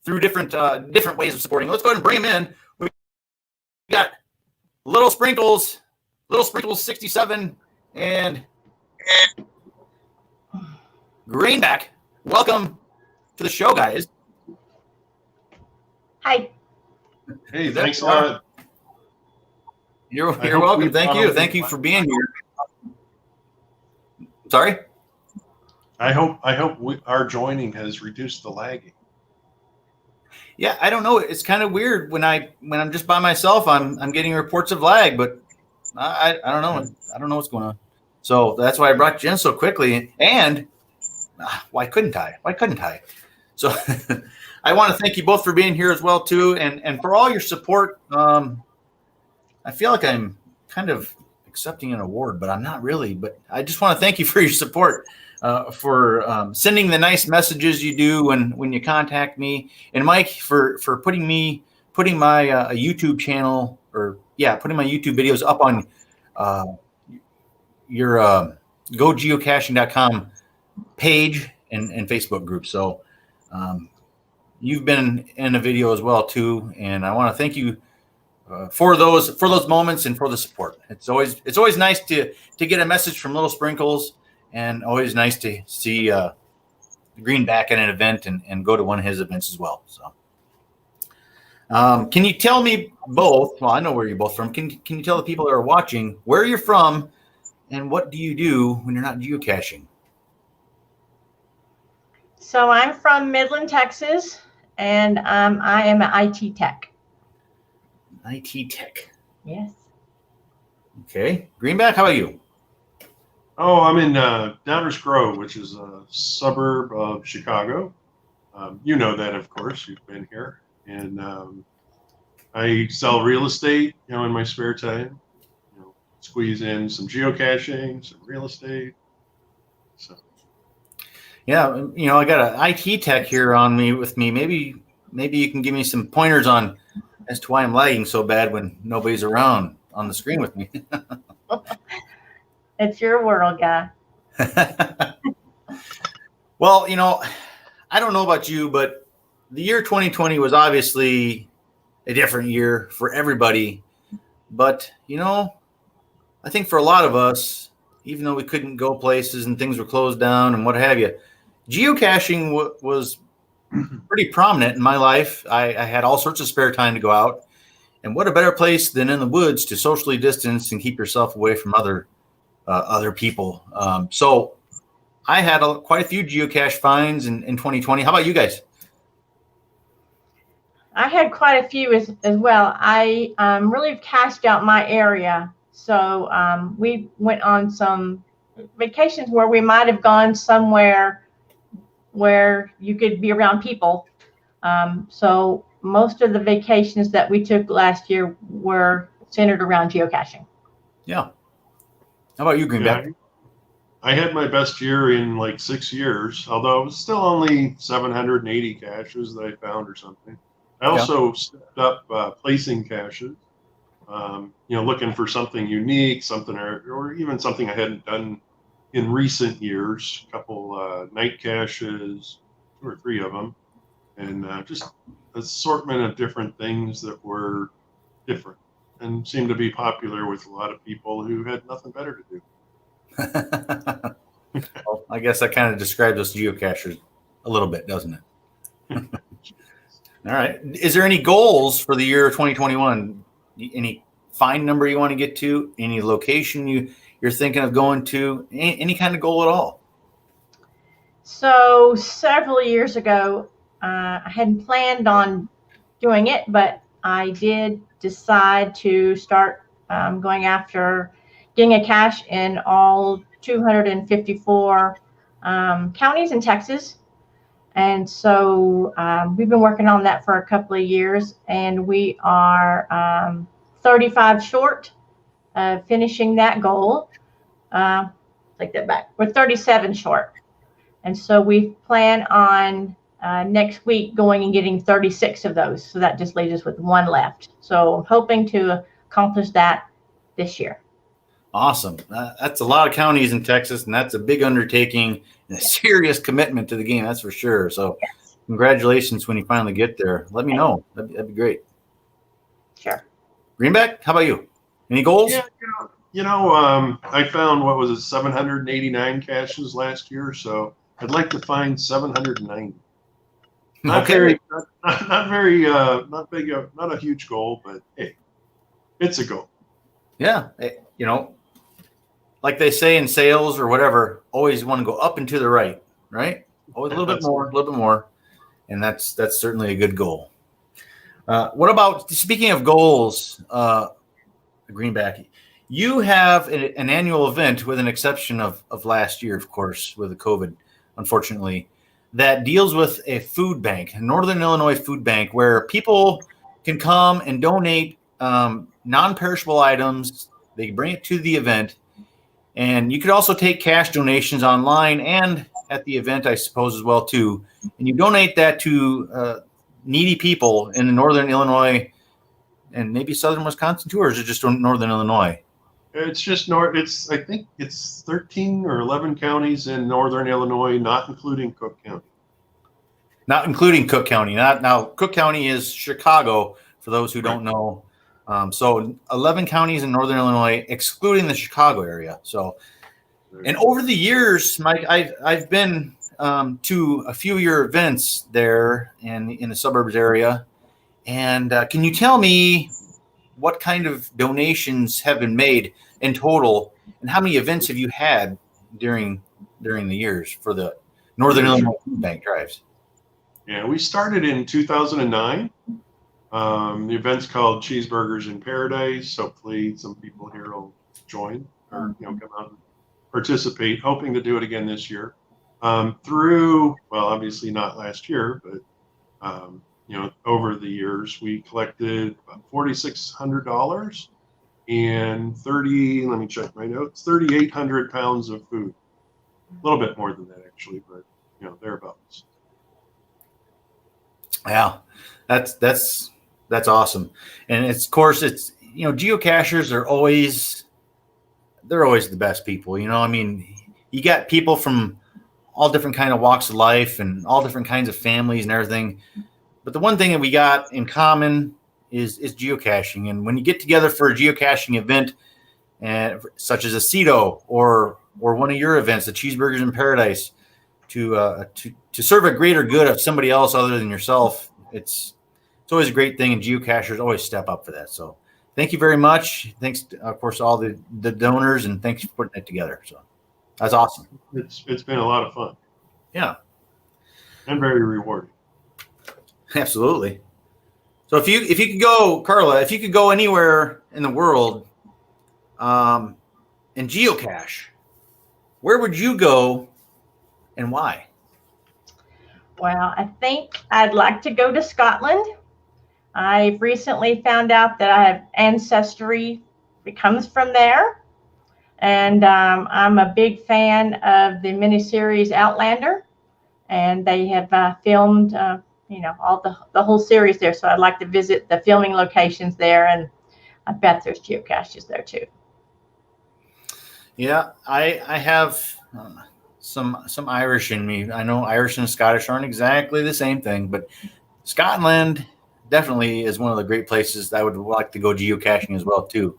through different ways of supporting. Let's go ahead and bring them in. We got Little Sprinkles 67 and Greenback. Welcome to the show, guys. Hi. Hey, thanks a lot. You're welcome. Thank you for being here. Sorry? I hope our joining has reduced the lagging. Yeah, I don't know. It's kind of weird when I'm just by myself. I'm getting reports of lag, but I don't know. I don't know what's going on. So that's why I brought you in so quickly. And why couldn't I? So I want to thank you both for being here as well too, and for all your support. I feel like I'm kind of accepting an award, but I'm not really. But I just want to thank you for your support, for sending the nice messages you do when you contact me, and Mike for putting my YouTube channel putting my YouTube videos up on your gogeocaching.com page and Facebook group. So you've been in a video as well too, and I want to thank you for those moments and for the support. It's always nice to get a message from Little Sprinkles, and always nice to see Greenback at an event and go to one of his events as well. So can you tell me both? Well, I know where you're both from. Can you tell the people that are watching where you're from and what do you do when you're not geocaching? So I'm from Midland, Texas, and I am an IT tech. IT tech. Yes. Okay. Greenback, how about you? Oh, I'm in Downers Grove, which is a suburb of Chicago. You know that, of course. You've been here. And I sell real estate, in my spare time. Squeeze in some geocaching, some real estate. So. Yeah, I got an IT tech here with me. Maybe you can give me some pointers on as to why I'm lagging so bad when nobody's around on the screen with me. It's your world, guy. Well, I don't know about you, but the year 2020 was obviously a different year for everybody. But, I think for a lot of us, even though we couldn't go places and things were closed down and what have you, geocaching was pretty prominent in my life. I had all sorts of spare time to go out. And what a better place than in the woods to socially distance and keep yourself away from other people. So I had quite a few geocache finds in 2020. How about you guys? I had quite a few as well. I really cached out my area. So we went on some vacations where we might have gone somewhere where you could be around people. So most of the vacations that we took last year were centered around geocaching. Yeah. How about you, Greenback? Yeah, I had my best year in like 6 years, although it was still only 780 caches that I found or something. I also stepped up placing caches, looking for something unique, something or even something I hadn't done in recent years. A couple night caches, 2 or 3 of them, and just assortment of different things that were different and seemed to be popular with a lot of people who had nothing better to do. Well, I guess that kind of describes us geocachers a little bit, doesn't it? All right. Is there any goals for the year 2021? Any find number you want to get to? Any location you're thinking of going to? Any kind of goal at all? So several years ago, I hadn't planned on doing it, but I did decide to start going after getting a cache in all 254 counties in Texas. And so we've been working on that for a couple of years, and we are 35 short of finishing that goal. Take that back. We're 37 short. And so we plan on next week going and getting 36 of those. So that just leaves us with 1 left. So I'm hoping to accomplish that this year. Awesome. That's a lot of counties in Texas, and that's a big undertaking and a serious commitment to the game. That's for sure. So congratulations when you finally get there. Let me know. That'd be great. Sure. Greenback, how about you? Any goals? Yeah, I found, 789 caches last year. So I'd like to find 790. Not very, not big, not a huge goal, but hey, it's a goal. Yeah. Like they say in sales or whatever, always want to go up and to the right, right? Always a little bit more. And that's certainly a good goal. What about, speaking of goals, Greenback, you have an annual event, with an exception of last year, of course, with the COVID, unfortunately, that deals with a food bank, a Northern Illinois food bank, where people can come and donate non-perishable items. They bring it to the event. And you could also take cash donations online and at the event, I suppose, as well, too. And you donate that to needy people in the Northern Illinois and maybe Southern Wisconsin, too, or is it just Northern Illinois? It's just I think it's 13 or 11 counties in Northern Illinois, not including Cook County. Not including Cook County. Now, Cook County is Chicago, for those who don't know. So 11 counties in Northern Illinois, excluding the Chicago area. So, and over the years, Mike, I've been to a few of your events there in the suburbs area. And can you tell me what kind of donations have been made in total, and how many events have you had during the years for the Northern Illinois Food Bank drives? Yeah, we started in 2009. The event's called Cheeseburgers in Paradise. Hopefully some people here will join or come out and participate, hoping to do it again this year. Obviously not last year, but over the years we collected about $4,600 and 3,800 pounds of food. A little bit more than that, actually, but thereabouts. Yeah, that's awesome. And of course it's geocachers are always the best people. I mean, you got people from all different kind of walks of life and all different kinds of families and everything. But the one thing that we got in common is geocaching. And when you get together for a geocaching event, and such as a Cedo or one of your events, the Cheeseburgers in Paradise, to serve a greater good of somebody else other than yourself. It's always a great thing, and geocachers always step up for that. So thank you very much. Thanks, of course, to all the donors, and thanks for putting it together. So that's awesome. It's been a lot of fun. Yeah. And very rewarding. Absolutely. So if you could go, Carla, if you could go anywhere in the world, and geocache, where would you go and why? Well, I think I'd like to go to Scotland. I've recently found out that I have ancestry that comes from there. And I'm a big fan of the miniseries Outlander. And they have filmed, all the whole series there. So I'd like to visit the filming locations there. And I bet there's geocaches there too. Yeah, I have some Irish in me. I know Irish and Scottish aren't exactly the same thing, but Scotland definitely is one of the great places that I would like to go geocaching as well too.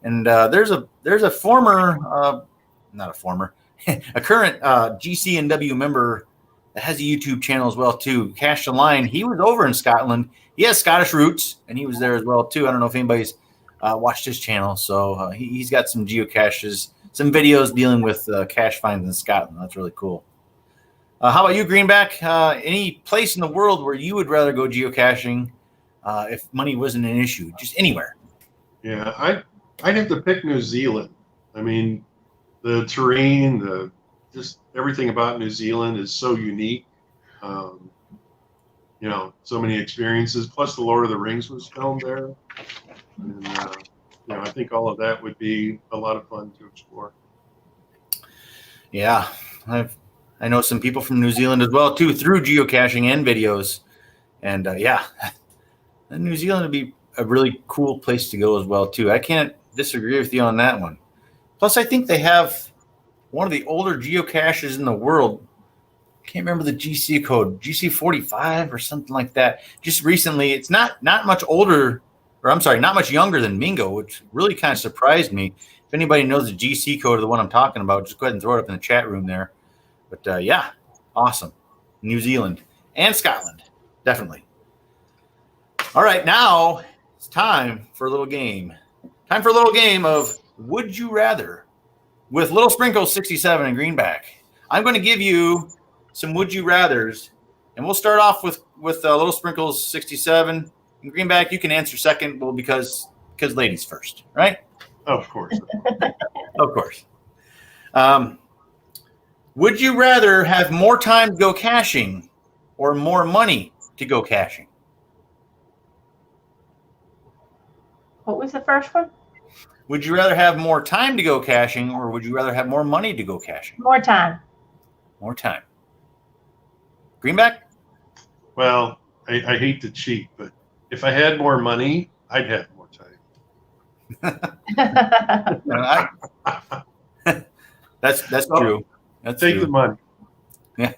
And there's a former, not a former, a current GCNW member that has a YouTube channel as well too. Cache the Line. He was over in Scotland. He has Scottish roots, and he was there as well too. I don't know if anybody's watched his channel. So he's got some geocaches, some videos dealing with cache finds in Scotland. That's really cool. How about you, Greenback? Any place in the world where you would rather go geocaching if money wasn't an issue? Just anywhere. Yeah, I'd have to pick New Zealand. I mean, the terrain, just everything about New Zealand is so unique. So many experiences. Plus, the Lord of the Rings was filmed there, and I think all of that would be a lot of fun to explore. Yeah, I know some people from New Zealand as well too, through geocaching and videos, and New Zealand would be a really cool place to go as well too. I can't disagree with you on that one. Plus, I think they have one of the older geocaches in the world. Can't remember the GC code, GC45 or something like that. Just recently, it's not much older, or I'm sorry, not much younger than Mingo, which really kind of surprised me. If anybody knows the GC code of the one I'm talking about, just go ahead and throw it up in the chat room there. But yeah, awesome. New Zealand and Scotland, definitely. All right, now it's time for a little game. Time for a little game of Would You Rather with Little Sprinkles 67 and Greenback. I'm going to give you some Would You Rathers, and we'll start off with Little Sprinkles 67 and Greenback. You can answer second, well, because ladies first, right? Of course. Of course. Would you rather have more time to go caching or more money to go caching? What was the first one? Would you rather have more time to go caching or would you rather have more money to go caching? More time. More time. Greenback? Well, I hate to cheat, but if I had more money, I'd have more time. That's true. That's Take true. the money. Yeah.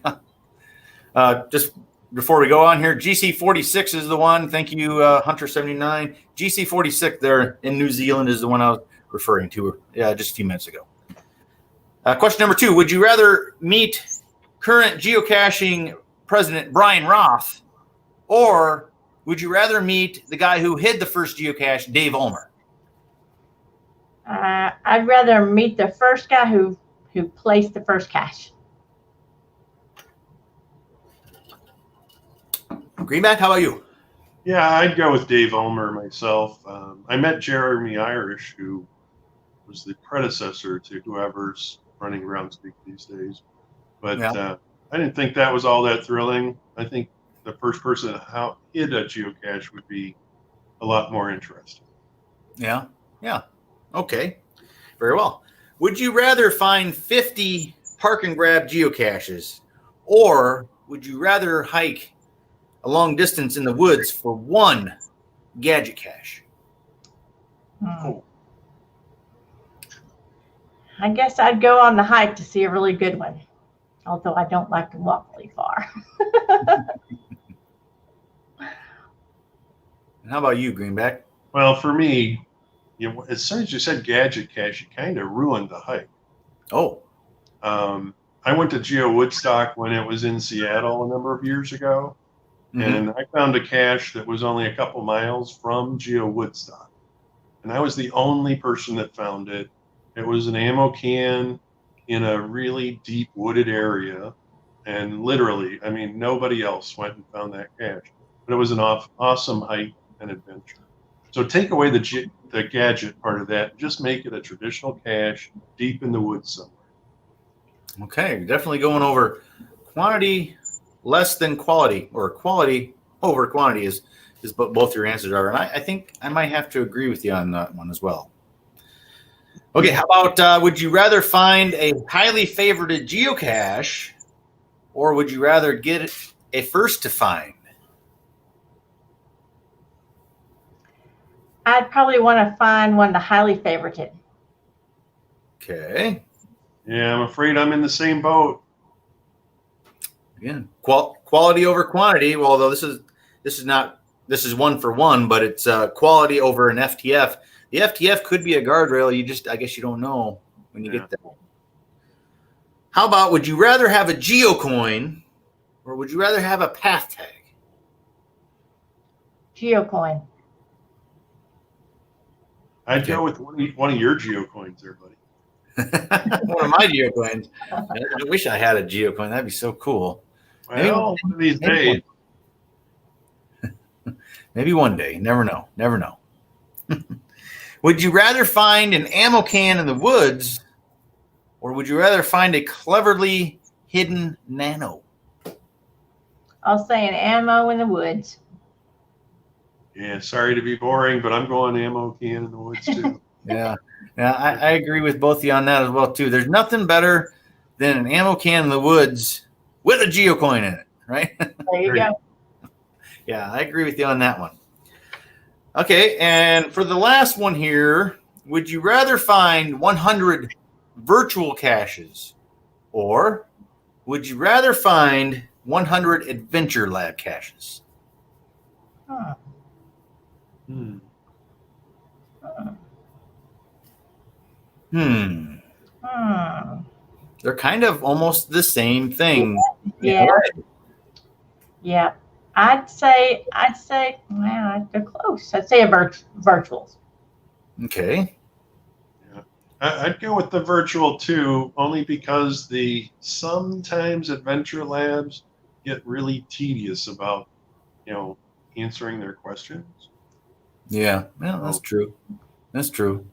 Just before we go on here, GC46 is the one. Thank you, Hunter79. GC46 there in New Zealand is the one I was referring to just a few minutes ago. Question number 2. Would you rather meet current geocaching president Brian Roth, or would you rather meet the guy who hid the first geocache, Dave Ulmer? I'd rather meet the first guy who placed the first cache. Greenback, how about you? Yeah, I'd go with Dave Ulmer myself. I met Jeremy Irish, who was the predecessor to whoever's running Groundspeak these days. But I didn't think that was all that thrilling. I think the first person who hid a geocache would be a lot more interesting. Yeah. Okay. Very well. Would you rather find 50 park and grab geocaches, or would you rather hike a long distance in the woods for one gadget cache? Oh. I guess I'd go on the hike to see a really good one, although I don't like to walk really far. And how about you, Greenback? Well, for me, as soon as you said gadget cache, you kind of ruined the hype. Oh, I went to Geo Woodstock when it was in Seattle a number of years ago, mhm. and I found a cache that was only a couple miles from Geo Woodstock. And I was the only person that found it. It was an ammo can in a really deep wooded area. And literally, I mean, nobody else went and found that cache. But it was an awesome hike and adventure. So take away the gadget part of that, just make it a traditional cache deep in the woods somewhere. Okay, definitely going over quantity less than quality, or quality over quantity is what both your answers are. And I think I might have to agree with you on that one as well. Okay, how about would you rather find a highly favorited geocache, or would you rather get a first to find? I'd probably want to find one of the highly favorited. Okay. Yeah, I'm afraid I'm in the same boat. Again, quality over quantity. Well, although this is one for one, but it's quality over an FTF. The FTF could be a guardrail. I guess you don't know when you get there. How about, would you rather have a geocoin, or would you rather have a path tag? Geocoin. I'd go with one of your geocoins there, buddy. One of my geocoins. I wish I had a geocoin. That'd be so cool. Well, one of these days. Maybe one day. Never know. Never know. Would you rather find an ammo can in the woods, or would you rather find a cleverly hidden nano? I'll say an ammo in the woods. Yeah, sorry to be boring, but I'm going ammo can in the woods too. Yeah, I agree with both of you on that as well too. There's nothing better than an ammo can in the woods with a geocoin in it, right? There you go. Yeah, I agree with you on that one. Okay, and for the last one here, would you rather find 100 virtual caches, or would you rather find 100 Adventure Lab caches? Huh. Hmm. They're kind of almost the same thing. Yeah. Yeah. I'd say, wow, they're close. I'd say a virtuals. Okay. Yeah. I'd go with the virtual too, only because sometimes Adventure Labs get really tedious about, answering their questions. Yeah, well, that's true. That's true.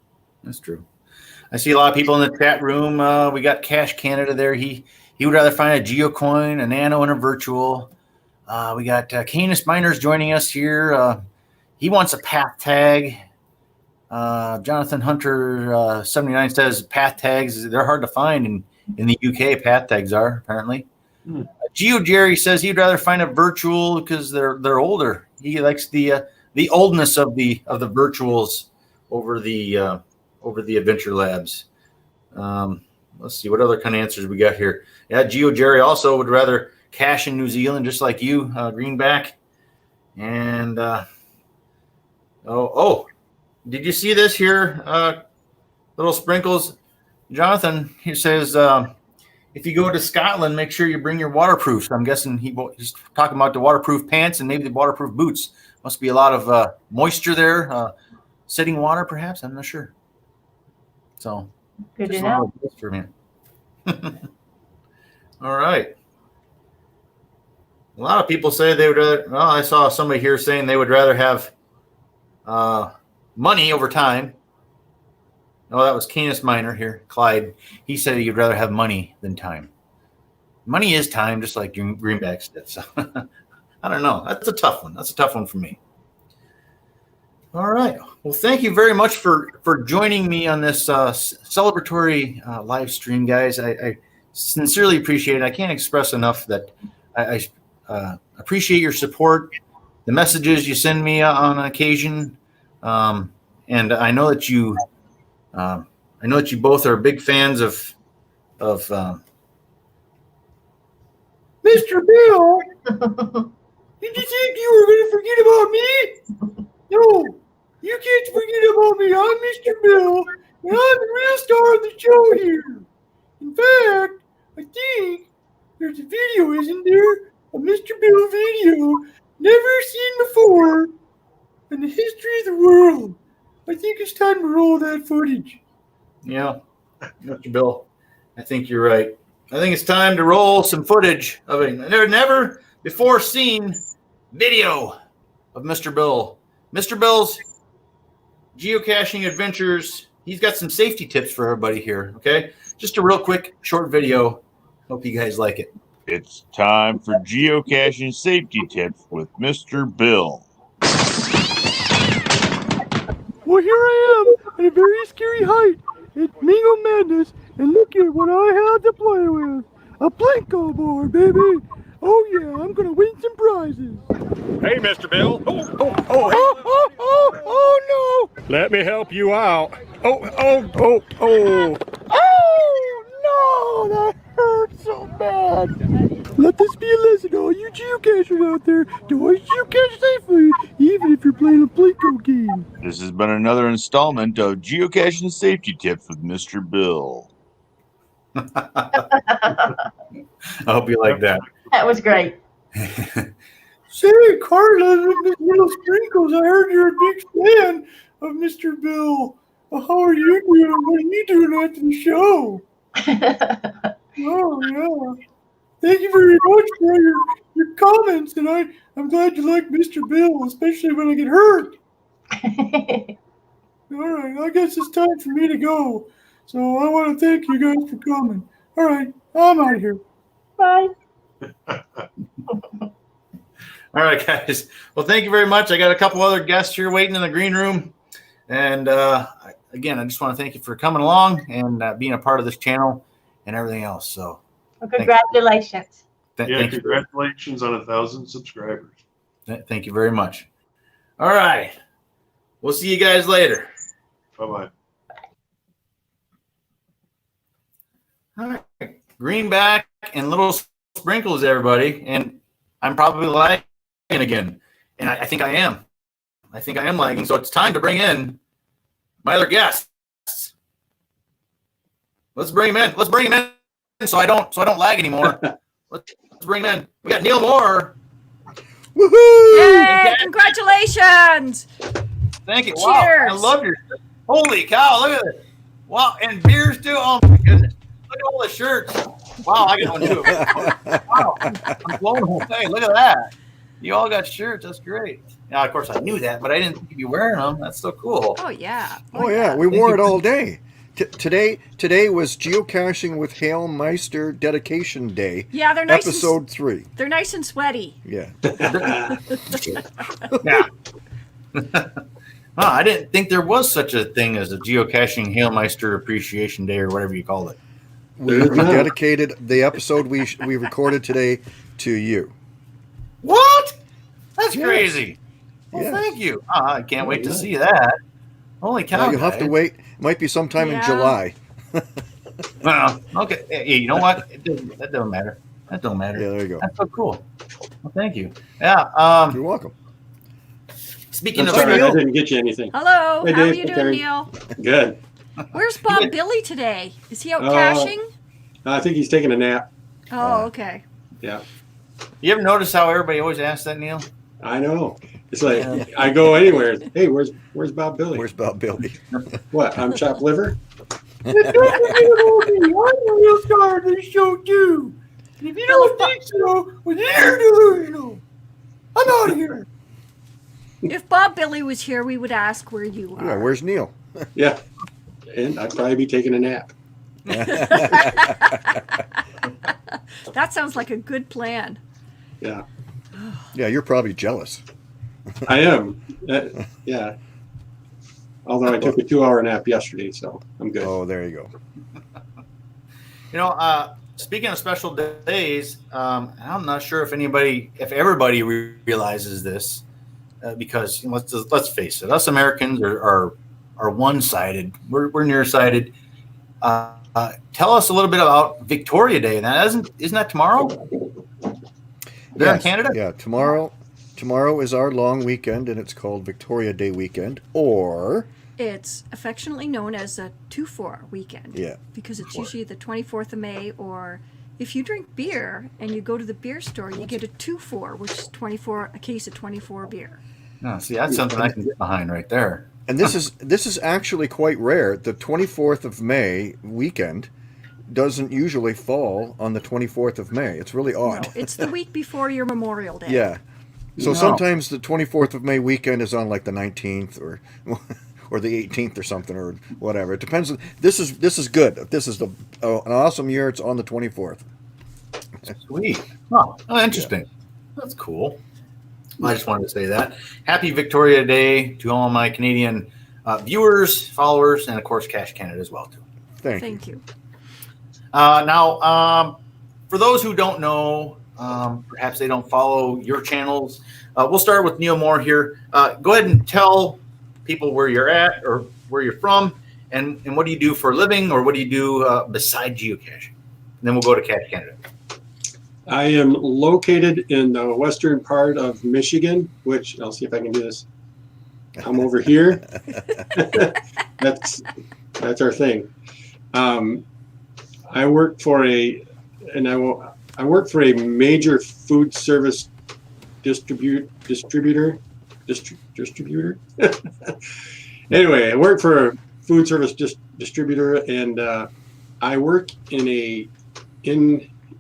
I see a lot of people in the chat room. We got Cash Canada there. He would rather find a geocoin, a nano, and a virtual. We got Canis Miners joining us here. He wants a path tag. Jonathan Hunter 79 says path tags, they're hard to find in the UK. Path tags are apparently. Geo Jerry says he'd rather find a virtual because they're older. He likes the oldness of the virtuals over the Adventure Labs. Let's see what other kind of answers we got here. Yeah, Geo Jerry also would rather cash in New Zealand, just like you, Greenback. And did you see this here? Little sprinkles. Jonathan, he says, if you go to Scotland, make sure you bring your waterproofs. I'm guessing he's talking about the waterproof pants and maybe the waterproof boots. Must be a lot of moisture there. Sitting water, perhaps. I'm not sure. So, good to know. For me. All right. A lot of people say they would rather. Well, I saw somebody here saying they would rather have money over time. Oh, that was Canis Miner here, Clyde. He said he'd rather have money than time. Money is time, just like Greenback said. So I don't know. That's a tough one. That's a tough one for me. All right. Well, thank you very much for joining me on this celebratory live stream, guys. I sincerely appreciate it. I can't express enough that I appreciate your support, the messages you send me on occasion, and I know that you both are big fans of Mr. Bill. Did you think you were going to forget about me? No, You can't forget about me. I'm Mr. Bill, and I'm the real star of the show here. In fact, I think there's a video, isn't there? A Mr. Bill video never seen before in the history of the world. I think it's time to roll that footage. Yeah, Mr. Bill, I think you're right. I think it's time to roll some footage of a never before seen video of Mr. Bill. Mr. Bill's geocaching adventures. He's got some safety tips for everybody here, okay? Just a real quick, short video. Hope you guys like it. It's time for geocaching safety tips with Mr. Bill. Well, here I am at a very scary height at Mingo Madness, and look at what I have to play with. A Plinko board, baby. Oh, yeah, I'm going to win some prizes. Hey, Mr. Bill. Oh, no. Let me help you out. Oh, no, that hurts so bad. Let this be a lesson to all you geocachers out there to always geocache safely, even if you're playing a Plinko game. This has been another installment of Geocaching Safety Tips with Mr. Bill. I hope you like that. That was great. Say, Carla, Miss Little Sprinkles, I heard you're a big fan of Mr. Bill. Well, how are you doing? What are you doing after the show? Oh, yeah. Thank you very much for your comments, and I'm glad you like Mr. Bill, especially when I get hurt. All right, I guess it's time for me to go. So I want to thank you guys for coming. All right, I'm out of here. Bye. All right, guys. Well, thank you very much. I got a couple other guests here waiting in the green room. And again, I just want to thank you for coming along and being a part of this channel and everything else. So, Well, congratulations. Yeah, congratulations on 1,000 subscribers. Thank you very much. All right. We'll see you guys later. Bye-bye. All right. Greenback and Little Sprinkles, everybody. And I'm probably lagging again. And I think I am. I think I am lagging. So it's time to bring in my other guests. Let's bring him in. Let's bring him in so I don't lag anymore. Let's bring him in. We got Neil Moore. Woohoo! Yay! Congratulations! Thank you. Cheers. Wow. I love your shirt. Holy cow, look at this. Wow, and beers too. Oh my goodness. Look at all the shirts. Wow, I got one too. Wow. I'm blown away. Look at that. You all got shirts. That's great. Now, of course, I knew that, but I didn't think you'd be wearing them. That's so cool. Oh, yeah. Oh, yeah. We wore it all day. Today was Geocaching with Halemeister Dedication Day. Yeah, they're nice. Episode 3. They're nice and sweaty. Yeah. Yeah. I didn't think there was such a thing as a Geocaching Halemeister Appreciation Day or whatever you call it. We dedicated the episode we recorded today to you. What? That's Yes. crazy. Well, Yes. thank you. I can't wait to see that. Holy cow. Now you'll have to wait. It might be sometime in Yeah. July. Okay. Hey, you know what? That doesn't matter. That don't matter. Yeah, there you go. That's so cool. Well, thank you. Yeah. You're welcome. Speaking I'm of sorry, I didn't get you anything. Hello. Hey, How are Dave. you Hey, doing, Terry. Neil? Good. Where's Bob Billy today? Is he out Uh, caching? I think he's taking a nap. Oh, okay. Yeah, you ever notice how everybody always asks that, Neil? I know. It's like I go anywhere. Hey, where's Bob Billy? Where's Bob Billy? What? I'm chopped liver. I'm the real star of this show too. And if you don't think so, well, you're delusional. I'm out of here. If Bob Billy was here, we would ask where you Yeah, are. where's Neil? Yeah, and I'd probably be taking a nap. That sounds like a good plan. Yeah, Yeah, you're probably jealous. I am. Yeah. Although I took a 2-hour nap yesterday, so I'm good. Oh, there you go. You know, speaking of special days, I'm not sure if everybody realizes this, because you know, let's face it, us Americans are one-sided. We're nearsighted. Tell us a little bit about Victoria Day. Now, isn't that tomorrow? There in Canada? Yeah, tomorrow. Tomorrow is our long weekend, and it's called Victoria Day weekend, or It's affectionately known as a 2-4 weekend. Yeah. Because it's usually the 24th of May, or if you drink beer and you go to the beer store, you get a 2-4, which is a case of 24 beer. No, see, that's something I can get behind right there. and this is actually quite rare. The 24th of May weekend doesn't usually fall on the 24th of May. It's really odd. No, it's the week before your Memorial Day. Yeah. So No. sometimes the 24th of May weekend is on like the 19th or the 18th or something or whatever. It depends. This is good. If this is an awesome year, it's on the 24th. Sweet. Oh, interesting. That's cool. I just wanted to say that. Happy Victoria Day to all my Canadian viewers, followers, and of course, Cash Canada as well too. Thank you. Now, for those who don't know, perhaps they don't follow your channels. We'll start with Neil Moore here. Go ahead and tell people where you're at or where you're from, and what do you do for a living, or what do you do beside geocaching? And then we'll go to Cash Canada. I am located in the western part of Michigan, which I'll see if I can do this. I'm over here. That's our thing. I work for a major food service distributor. Anyway, I work for a food service distributor, and I work in a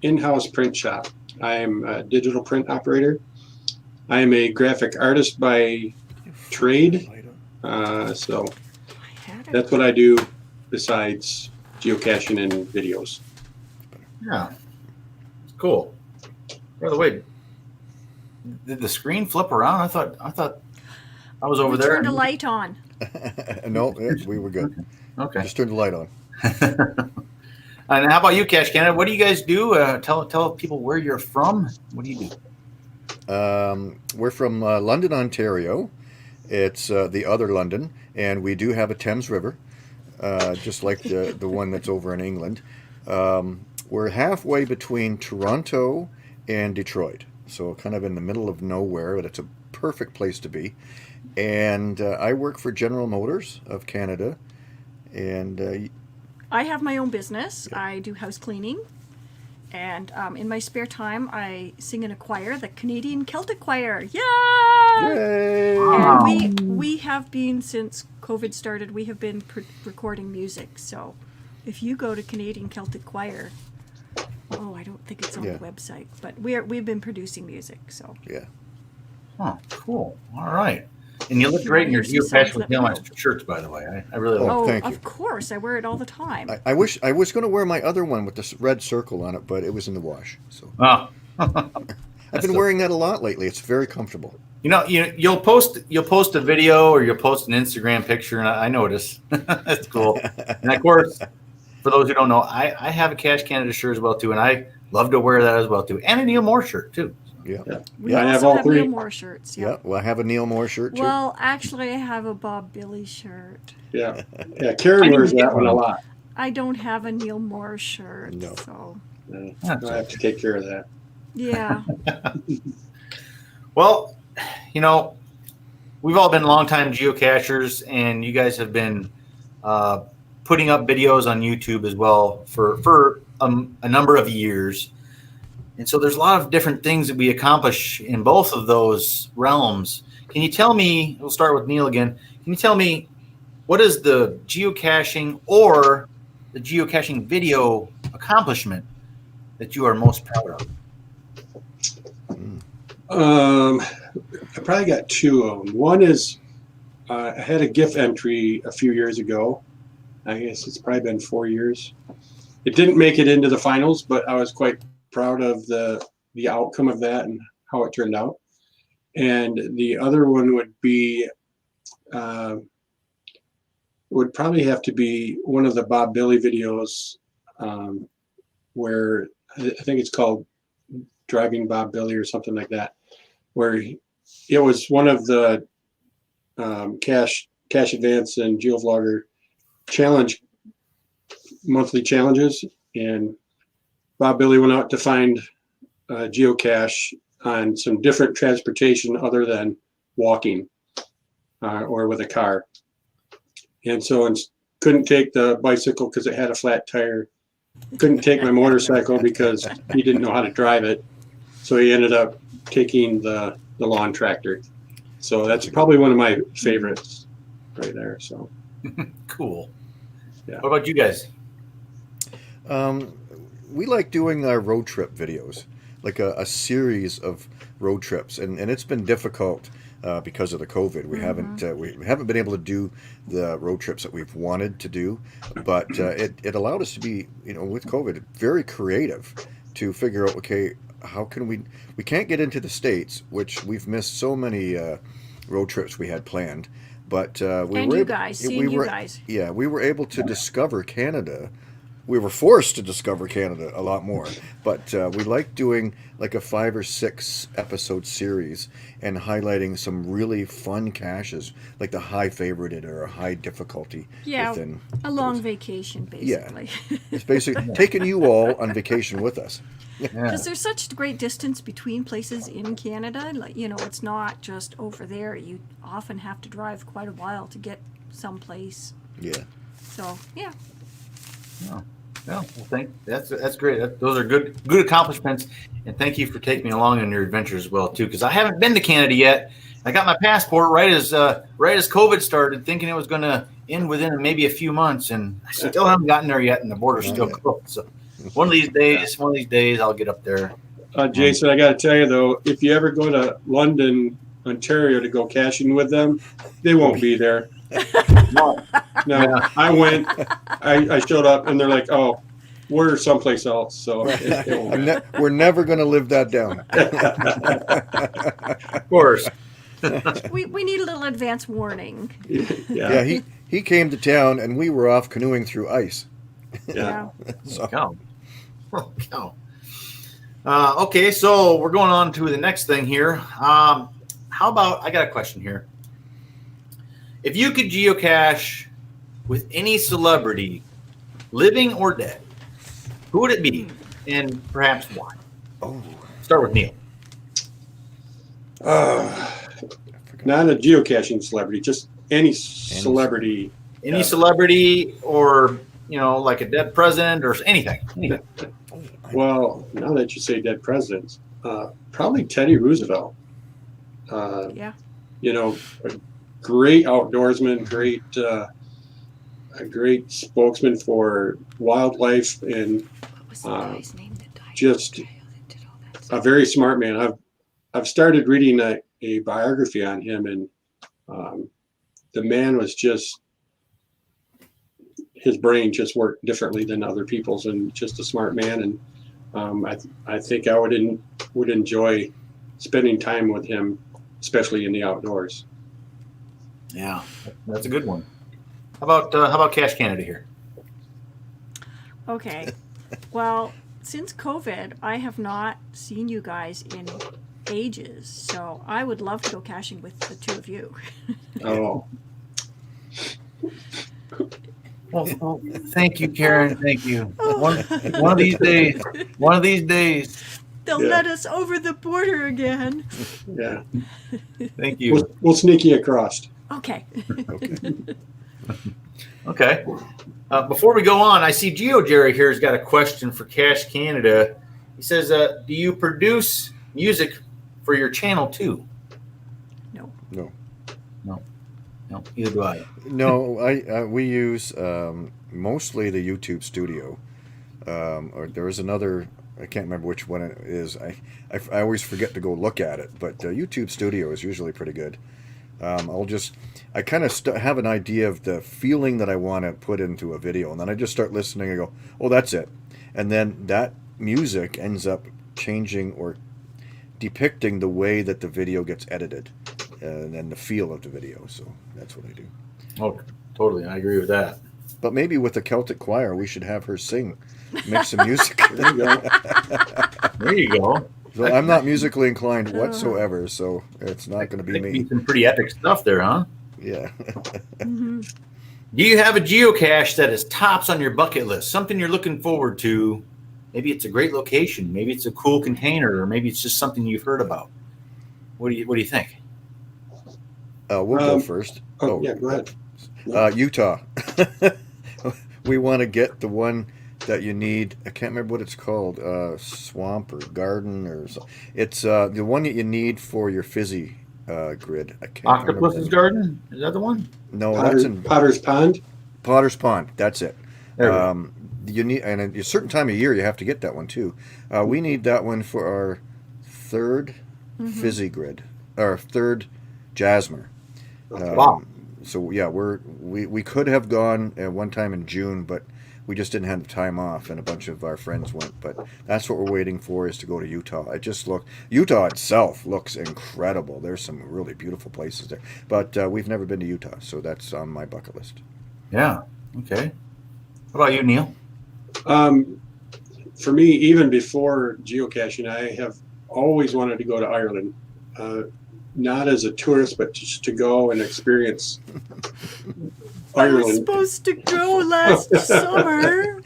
in-house print shop. I am a digital print operator. I am a graphic artist by trade. So that's what I do besides geocaching and videos. Yeah, cool. By the way, did the screen flip around? I thought I was over We there. turned a light on. No, we were good. Okay. Just turned the light on. And how about you, Cash Canada? What do you guys do? Tell people where you're from. What do you do? We're from London, Ontario. It's the other London, and we do have a Thames River, just like the one that's over in England. We're halfway between Toronto and Detroit, so kind of in the middle of nowhere, but it's a perfect place to be. And I work for General Motors of Canada, and I have my own business. I do house cleaning. And in my spare time, I sing in a choir, the Canadian Celtic Choir. Yay! Yay! And we have been, since COVID started, we have been recording music. So if you go to Canadian Celtic Choir, I don't think it's on the website, but we've been producing music. So yeah. Oh, cool. All right. And you look great in your geocache with Halemeister shirts, by the way. I really like it. Thank you. Of course, I wear it all the time. I wish I was going to wear my other one with this red circle on it, but it was in the wash. So I've been wearing that a lot lately. It's very comfortable. You'll post a video or you'll post an Instagram picture, and I notice. That's cool. And of course, for those who don't know, I have a Cash Canada shirt as well too, and I love to wear that as well too, and a Neil Moore shirt too. Yeah. We I also have all have three. Neil Moore shirts. Yeah. Well, I have a Neil Moore shirt too. Well, actually, I have a Bob Billy shirt. Yeah. Karen wears that one a lot. I don't have a Neil Moore shirt. No. So. I have to take care of that. Yeah. Well, we've all been longtime geocachers, and you guys have been putting up videos on YouTube as well for a number of years. And so there's a lot of different things that we accomplish in both of those realms. Can you tell me, we'll start with Neil again, can you tell me what is the geocaching or the geocaching video accomplishment that you are most proud of? I probably got two of them. One is I had a GIF entry a few years ago. I guess it's probably been 4 years. It didn't make it into the finals, but I was quite proud of the outcome of that and how it turned out. And the other one would be would probably have to be one of the Bob Billy videos where I think it's called Driving Bob Billy or something like that, where it was one of the Cash Advance and GeoVlogger challenge monthly challenges, and Bob Billy went out to find a geocache on some different transportation other than walking or with a car. And so couldn't take the bicycle because it had a flat tire. Couldn't take my motorcycle because he didn't know how to drive it. So he ended up taking the lawn tractor. So that's probably one of my favorites right there. So Cool. Yeah. What about you guys? We like doing our road trip videos, like a series of road trips, and it's been difficult because of the COVID. We haven't been able to do the road trips that we've wanted to do, but it allowed us to be, with COVID, very creative to figure out, okay, how can we can't get into the States, which we've missed so many road trips we had planned, but we were able to discover Canada. We were forced to discover Canada a lot more, but we like doing like a 5 or 6 episode series and highlighting some really fun caches, like the high favorited or a high difficulty. Yeah, a long vacation, basically. Yeah, it's basically taking you all on vacation with us. Because there's such great distance between places in Canada. Like, it's not just over there. You often have to drive quite a while to get someplace. Yeah. So, yeah. Well, that's great. Those are good accomplishments, and thank you for taking me along on your adventures as well too. Because I haven't been to Canada yet. I got my passport right as COVID started, thinking it was going to end within maybe a few months, and I still haven't gotten there yet, and the border's still closed. So one of these days, I'll get up there. Jason, I got to tell you though, if you ever go to London, Ontario to go caching with them, they won't be there. No, I went. I showed up, and they're like, "Oh, we're someplace else." So we're never going to live that down. Of course. we need a little advance warning. Yeah, he came to town, and we were off canoeing through ice. Yeah. Okay, so we're going on to the next thing here. How about, I got a question here. If you could geocache with any celebrity, living or dead, who would it be, and perhaps why? Start with Neil. Not a geocaching celebrity, just any celebrity. Any celebrity, or like a dead president or anything. Well, now that you say dead presidents, probably Teddy Roosevelt. Yeah. A great outdoorsman, a great spokesman for wildlife, and just a very smart man. I've started reading a biography on him, and the man was just, his brain just worked differently than other people's, and just a smart man. And I think I would enjoy spending time with him, especially in the outdoors. Yeah, that's a good one. How about Cache Canada here? Okay. Well, since COVID, I have not seen you guys in ages, so I would love to go caching with the two of you. Oh. Well, thank you, Karen. Thank you. One of these days. They'll let us over the border again. Yeah. Thank you. We'll sneak you across. Okay. Okay. Before we go on, I see Geo Jerry here has got a question for Cache Canada. He says, do you produce music for your channel too? No. Neither do I. No, we use mostly the YouTube Studio. Or there is another, I can't remember which one it is. I always forget to go look at it, but YouTube Studio is usually pretty good. I kind of have an idea of the feeling that I want to put into a video, and then I just start listening and go, oh, that's it. And then that music ends up changing or depicting the way that the video gets edited and then the feel of the video. So that's what I do. Oh, totally. I agree with that. But maybe with the Celtic Choir, we should have her make some music. There you go. There you go. So I'm not musically inclined whatsoever, so it's not going to be me. Some pretty epic stuff there, huh? Yeah. Mm-hmm. Do you have a geocache that is tops on your bucket list? Something you're looking forward to maybe it's a great location, maybe it's a cool container, or maybe it's just something you've heard about. What do you think? We'll go first. Yeah, go ahead. Utah. We want to get the one that you need. I can't remember what it's called. Swamp or garden or something. It's the one that you need for your fizzy grid. I can't Octopus's Garden? Is that the one? No, that's in Potter's Pond. Potter's Pond. That's it. There we go. You need, and at a certain time of year, you have to get that one too. We need that one for our third fizzy grid, our third Jasmer. Wow. So yeah, we could have gone at one time in June, but we just didn't have the time off, and a bunch of our friends went. But that's what we're waiting for, is to go to Utah. Utah itself looks incredible. There's some really beautiful places there, but we've never been to Utah, so that's on my bucket list. Yeah. Okay. What about you, Neil? For me, even before geocaching, I have always wanted to go to Ireland. Not as a tourist, but just to go and experience I was Ireland. supposed to go last summer.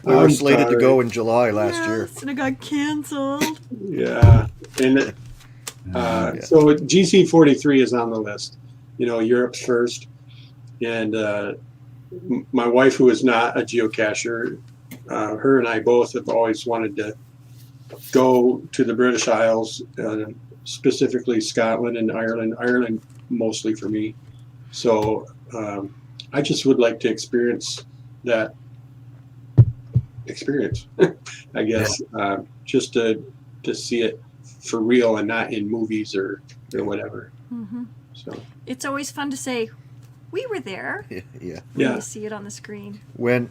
We were I'm slated to sorry. go in July last year. Yes, and it got canceled. Yeah, and so GC43 is on the list. Europe's first, and my wife, who is not a geocacher, her and I both have always wanted to go to the British Isles, specifically Scotland and Ireland. Ireland mostly for me. So I just would like to experience that experience, I guess, just to see it for real and not in movies or whatever. Mm-hmm. So It's always fun to say, we were there. Yeah. When you see it on the screen. When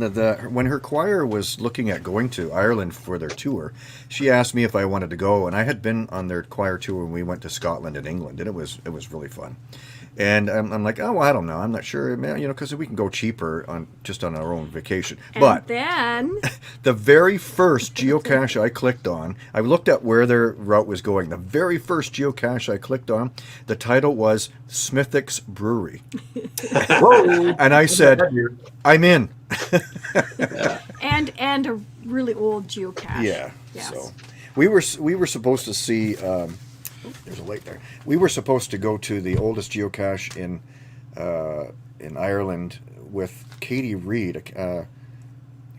her choir was looking at going to Ireland for their tour, she asked me if I wanted to go, and I had been on their choir tour when we went to Scotland and England, and it was really fun. And I'm like, oh, well, I don't know, I'm not sure, man, because we can go cheaper on our own vacation. And but then the very first geocache I clicked on, I looked at where their route was going. The very first geocache I clicked on, the title was Smithick's Brewery. And I said, I'm in. and a really old geocache. Yeah. Yes. So we were supposed to see. There's a lake there. We were supposed to go to the oldest geocache in Ireland with Katie Reed. I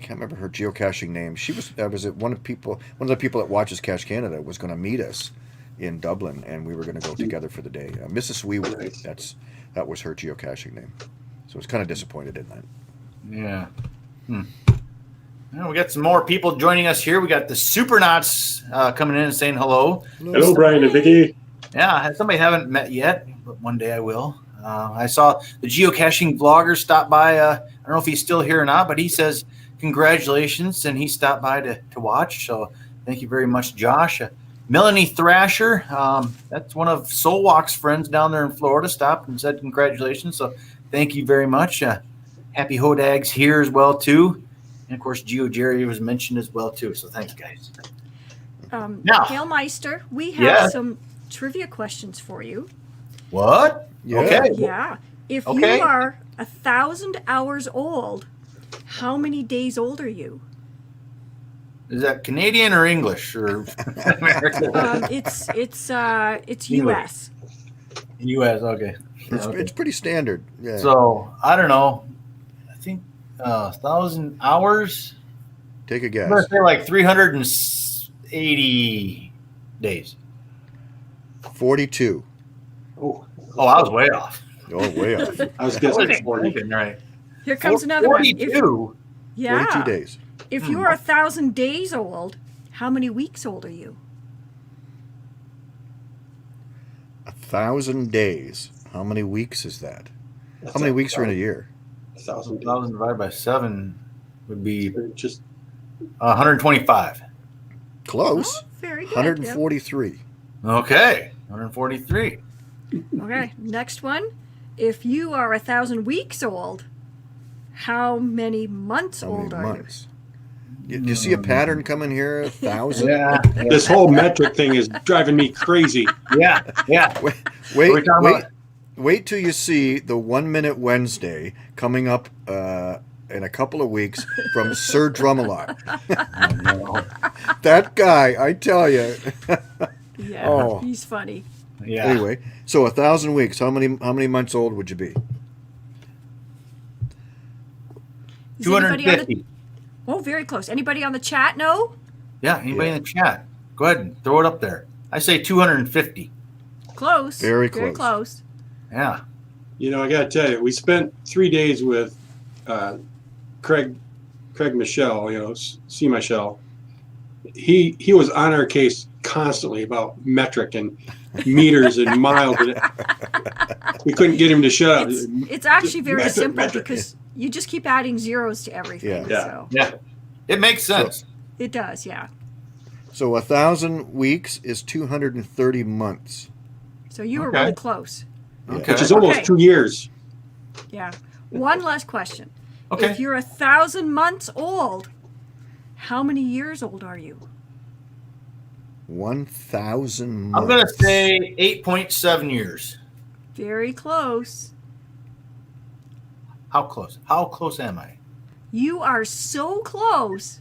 can't remember her geocaching name. She was one of the people that watches Cache Canada was going to meet us in Dublin, and we were going to go together for the day. Mrs. Weewood. That was her geocaching name. So I was kind of disappointed in that. Yeah. Well, we got some more people joining us here. We got the Supernauts coming in and saying hello. hello, Brian and Vicky. Yeah, somebody I haven't met yet, but one day I will. I saw the geocaching vlogger stop by. I don't know if he's still here or not, but he says congratulations, and he stopped by to watch. So thank you very much, Josh. Melanie Thrasher, that's one of Soulwalk's friends down there in Florida, stopped and said congratulations. So thank you very much. Happy Hodags here as well, too. And, of course, Geo Jerry was mentioned as well, too. So thanks, guys. Now, Halemeister, we have some trivia questions for you. What? Yeah. Okay. Yeah. If you are 1,000 hours old, how many days old are you? Is that Canadian or English or American? It's U.S. U.S. Okay. It's pretty standard. Yeah. So I don't know. I think 1,000 hours. Take a guess. I'm gonna say like 380 days. 42. Oh, I was way off. Oh, way off. I was guessing 40. Right. Here comes another one. 42. Yeah. 42 days. If you are 1,000 days old, how many weeks old are you? 1,000 days. How many weeks is that? How many weeks are in a year? 1,000 1,000 divided by 7 would be just 125. Close. Oh, very good. 143. Okay. 143. Okay, next one. If you are 1,000 weeks old, how many months How old many are months? Do you see a pattern coming here? 1,000? Yeah. This whole metric thing is driving me crazy. Yeah. Wait till you see the 1 Minute Wednesday coming up in a couple of weeks from Sir Drumalot. That guy, I tell you. Yeah, Oh. he's funny. Yeah. Anyway, so 1,000 weeks. How many months old would you be? Is anybody on the- 250. Oh, very close. Anybody on the chat know? Yeah. Anybody in the chat? Go ahead and throw it up there. I say 250. Close. Very Very close. close. Yeah. You know, I got to tell you, we spent 3 days with Craig Michelle, you know, C. Michelle. He was on our case constantly about metric and meters and miles. And we couldn't get him to shut up. It's actually very Metric, simple metric. because you just keep adding zeros to everything. Yeah. So Yeah. It makes sense. it does, yeah. So 1,000 weeks is 230 months. So you were Okay. really close. Okay. Which is almost Okay. 2 years. Yeah. One last question. Okay. If you're 1,000 months old, how many years old are you? 1,000 months. I'm going to say 8.7 years. Very close. How close? How close am I? You are so close.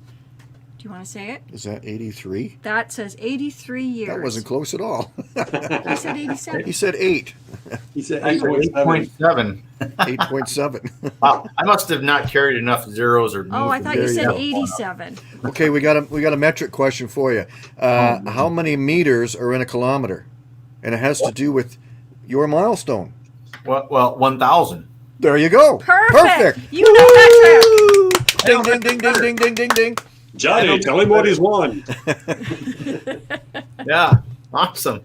Do you want to say it? Is that 83? That says 83 years. That wasn't close at all. I said 87. He said 8. He said I said 8.7. 8.7. 8.7. Wow. I must have not carried enough zeros or. Oh, I thought you There you said go. 87. Okay, we got a metric question for you. How many meters are in a kilometer? And it has to do with your milestone. Well, 1,000. There you go. Perfect. You know metric. Ding, ding, ding, ding, ding, ding, ding, ding. Johnny, tell him what he's won. Yeah. Awesome.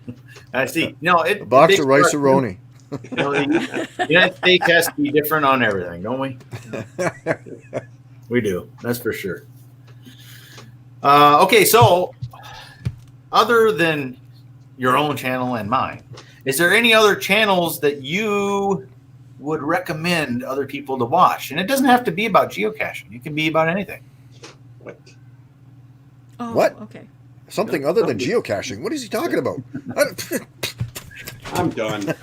I see. No, it. A box it of takes- rice-a-roni. You know, the United States has to be different on everything, don't we? We do. That's for sure. Okay, so other than your own channel and mine, is there any other channels that you would recommend other people to watch? And it doesn't have to be about geocaching. It can be about anything. Oh, What? Okay. Something other than geocaching. What is he talking about? I'm done.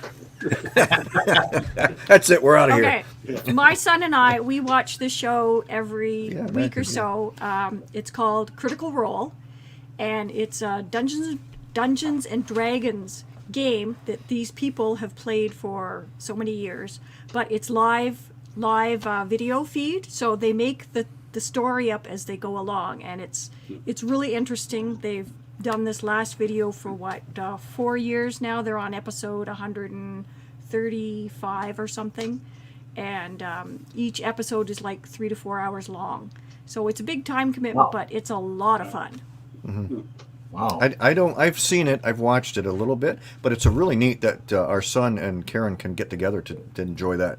That's it. We're out of here. Okay. My son and I, we watch this show every Yeah, week or imagine, so. It's called Critical Role, and it's a Dungeons and Dragons game that these people have played for so many years. But it's live video feed, so they make the story up as they go along, and it's really interesting. They've done this last video for 4 years now. They're on episode 135 or something, and each episode is like 3 to 4 hours long. So it's a big time commitment, Wow. but it's a lot of fun. Wow. I've seen it. I've watched it a little bit, but it's a really neat that our son and Karen can get together to enjoy that,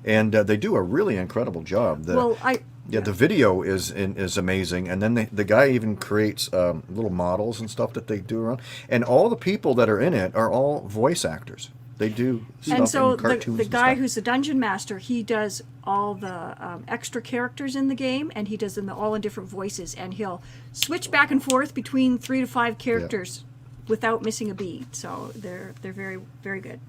and they do a really incredible job. The video is amazing, and then the guy even creates little models and stuff that they do around, and all the people that are in it are all voice actors. They do stuff And so in cartoons. the and guy stuff. who's the dungeon master, he does all the extra characters in the game, and he does them all in different voices, and he'll switch back and forth between 3 to 5 characters without missing a beat. So they're very, very good.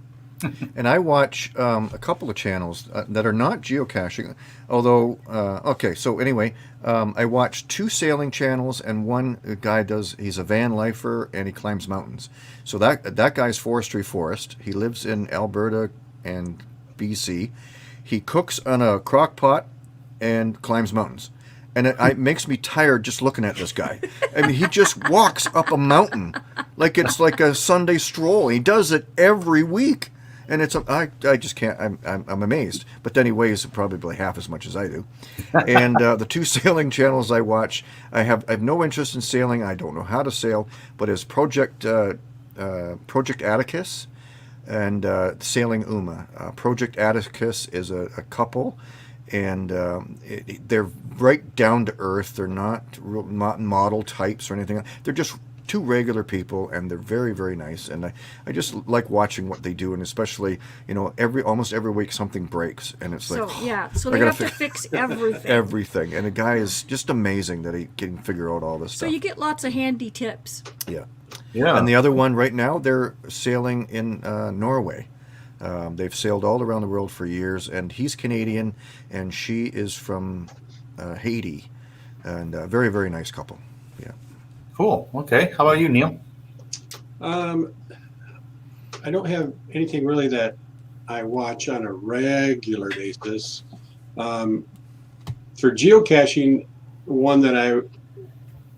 And I watch a couple of channels that are not geocaching, although, okay, so anyway, I watch 2 sailing channels, and one guy he's a van lifer, and he climbs mountains. So that guy's Forestry Forest. He lives in Alberta and BC. He cooks on a crock pot and climbs mountains. And it makes me tired just looking at this guy. I mean, he just walks up a mountain like it's like a Sunday stroll. He does it every week. And I just can't. I'm amazed. But then he weighs probably half as much as I do. And the 2 sailing channels I watch, I have no interest in sailing. I don't know how to sail. But it's Project Atticus and Sailing Uma. Project Atticus is a couple, and they're right down to earth. They're not real model types or anything. They're just 2 regular people, and they're very, very nice, and I just like watching what they do, and especially, you know, almost every week something breaks, and it's So like, so I they gotta have to fix everything. everything, and the guy is just amazing that he can figure out all this So stuff. you get lots of handy tips. Yeah. Yeah. And the other one right now, they're sailing in Norway. They've sailed all around the world for years, and he's Canadian, and she is from Haiti, and a very, very nice couple. Yeah. Cool. Okay. How about you, Neil? I don't have anything really that I watch on a regular basis. For geocaching, one that I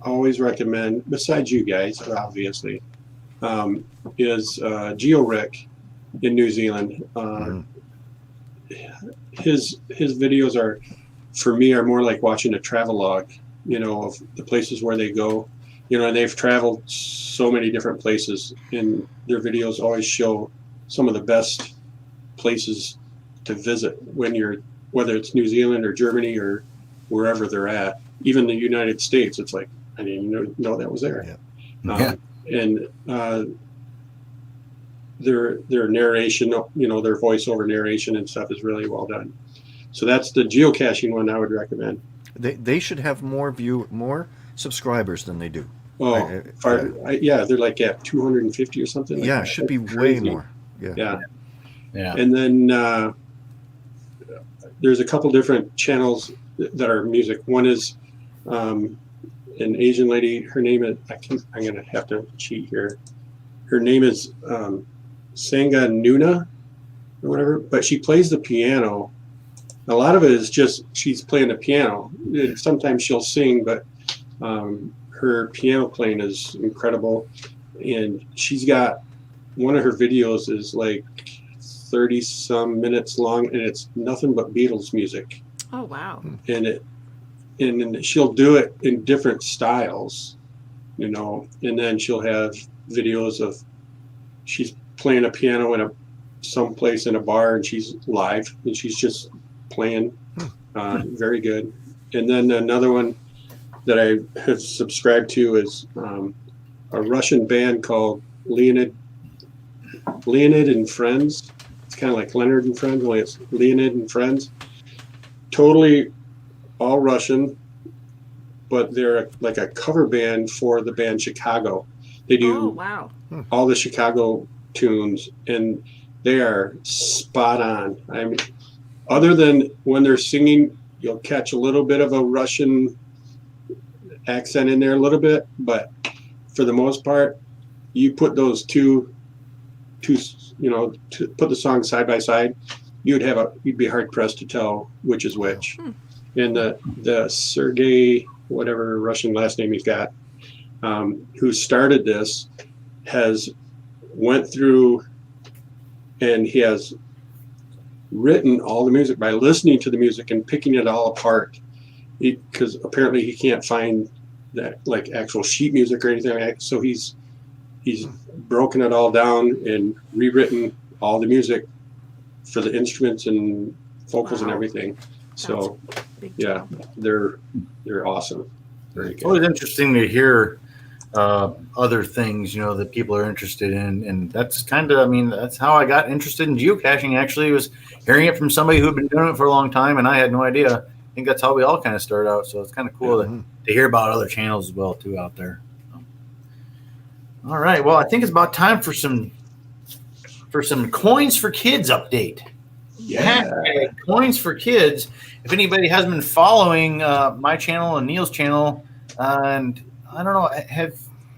always recommend, besides you guys, obviously, is GeoRick in New Zealand. His videos are, for me, are more like watching a travelogue, of the places where they go. And they've traveled so many different places, and their videos always show some of the best places to visit whether it's New Zealand or Germany or wherever they're at. Even the United States, it's like, I didn't even know that was there. Yeah. And their narration, their voiceover narration and stuff is really well done. So that's the geocaching one I would recommend. They should have more subscribers than they do. Oh, they're like at 250 or something. Yeah, it should be way more. Yeah. Yeah. And then there's a couple different channels that are music. One is an Asian lady. Her name is, I'm going to have to cheat here. Her name is Sangha Nuna or whatever, but she plays the piano. A lot of it is just she's playing the piano. Sometimes she'll sing, but her piano playing is incredible. And she's got, one of her videos is like 30 some minutes long, and it's nothing but Beatles music. Oh, wow. And she'll do it in different styles, and then she'll have videos of she's playing a piano in someplace in a bar, and she's live and she's just playing. Very good. And then another one that I have subscribed to is a Russian band called Leonid and Friends. It's kind of like Leonard and Friends, only it's Leonid and Friends. Totally all Russian, but they're like a cover band for the band Chicago. They do all the Chicago tunes, and they are spot on. I mean, other than when they're singing, you'll catch a little bit of a Russian accent in there a little bit, but for the most part, you put those two to put the songs side by side, you'd be hard pressed to tell which is which. And the Sergey, whatever Russian last name he's got, who started this, has went through and he has written all the music by listening to the music and picking it all apart, because apparently he can't find that like actual sheet music or anything like that. So he's broken it all down and rewritten all the music for the instruments and vocals and everything. So yeah, they're awesome. Very good. It's always interesting to hear other things, that people are interested in. And that's that's how I got interested in geocaching, actually, was hearing it from somebody who had been doing it for a long time, and I had no idea. I think that's how we all kind of started out. So it's kind of cool to hear about other channels as well, too, out there. All right. Well, I think it's about time for some Coins for Kids update. Yeah. Coins for Kids. If anybody has been following my channel and Neil's channel, and I don't know,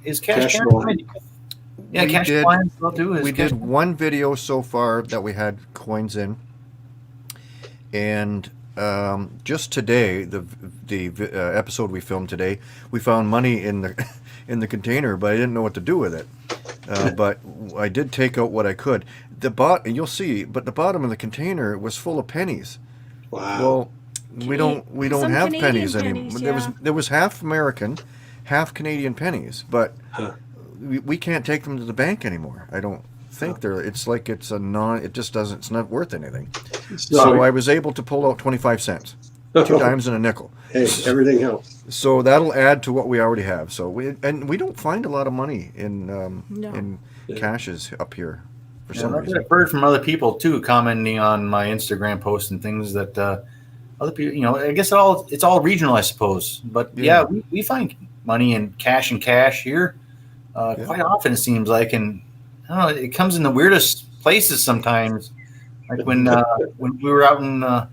is Cash Blind? Yeah, Cash Blind will do. We did one video so far that we had coins in, and just today, the episode we filmed today, we found money in the container, but I didn't know what to do with it. But I did take out what I could. You'll see, but the bottom of the container was full of pennies. Wow. Well, we don't have pennies anymore. Yeah. There was half American, half Canadian pennies, but we can't take them to the bank anymore. I don't think it just doesn't, it's not worth anything. So I was able to pull out 25 cents, 2 dimes and a nickel. Hey, everything helps. So that'll add to what we already have. So we don't find a lot of money in caches up here for some reason. I've heard from other people too, commenting on my Instagram posts and things that other people, I guess it's all regional, I suppose. But we find money in cash here quite often, it seems like, and I don't know, it comes in the weirdest places sometimes. Like when we were out in the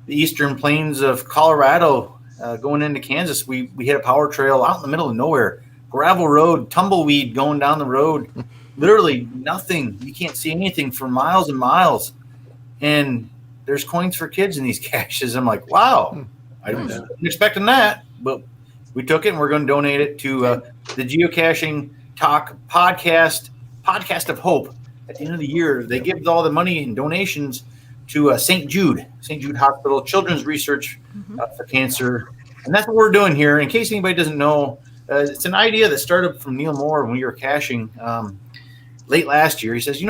eastern plains of Colorado, going into Kansas, we hit a power trail out in the middle of nowhere, gravel road, tumbleweed going down the road, literally nothing. You can't see anything for miles and miles. And there's coins for kids in these caches. I'm like, wow, I wasn't expecting that, but we took it and we're going to donate it to the Geocaching Talk podcast of Hope. At the end of the year, they give all the money and donations to St. Jude Hospital, Children's Research for Cancer. And that's what we're doing here. In case anybody doesn't know, it's an idea that started from Neil Moore when we were caching late last year. He says, for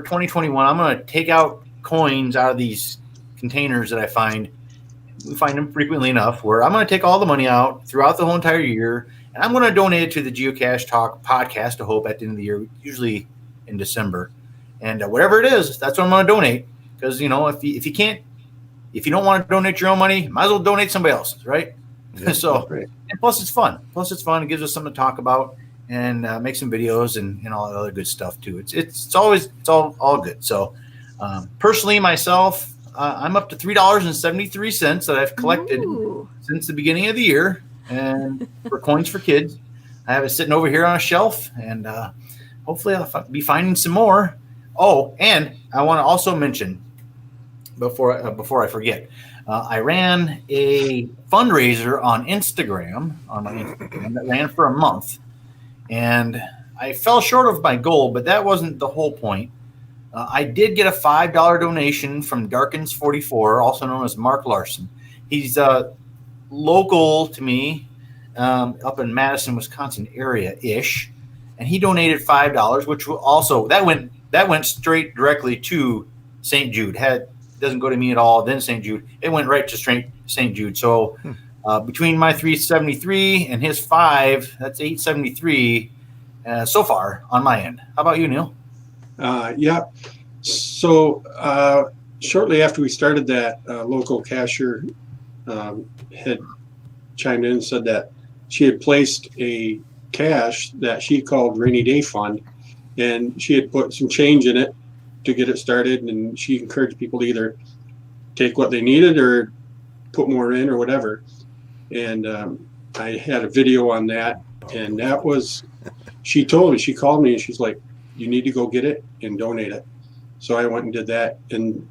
2021, I'm going to take out coins out of these containers that I find. We find them frequently enough where I'm going to take all the money out throughout the whole entire year, and I'm going to donate it to the Geocache Talk podcast of Hope at the end of the year, usually in December. And whatever it is, that's what I'm going to donate. Because, if you don't want to donate your own money, might as well donate somebody else's, right? Yeah, So, and plus it's fun. It gives us something to talk about and make some videos and all that other good stuff too. It's all good. So, personally, myself, I'm up to $3.73 that I've collected since the beginning of the year, and for coins for kids. I have it sitting over here on a shelf, and hopefully I'll be finding some more. Oh, and I want to also mention before I forget, I ran a fundraiser on Instagram that ran for a month, and I fell short of my goal, but that wasn't the whole point. I did get a $5 donation from Darkins44, also known as Mark Larson. He's local to me, up in Madison, Wisconsin area-ish, and he donated $5, which will also that went straight directly to St. Jude. Doesn't go to me at all. Then St. Jude, it went right to straight St. Jude. So between my $3.73 and his $5, that's $8.73 so far on my end. How about you, Neil? Yeah. So shortly after we started that, local cashier had chimed in and said that she had placed a cache that she called Rainy Day Fund, and she had put some change in it to get it started, and she encouraged people to either take what they needed or put more in or whatever. And I had a video on that, and that was, she called me and she's like, you need to go get it and donate it. So I went and did that, and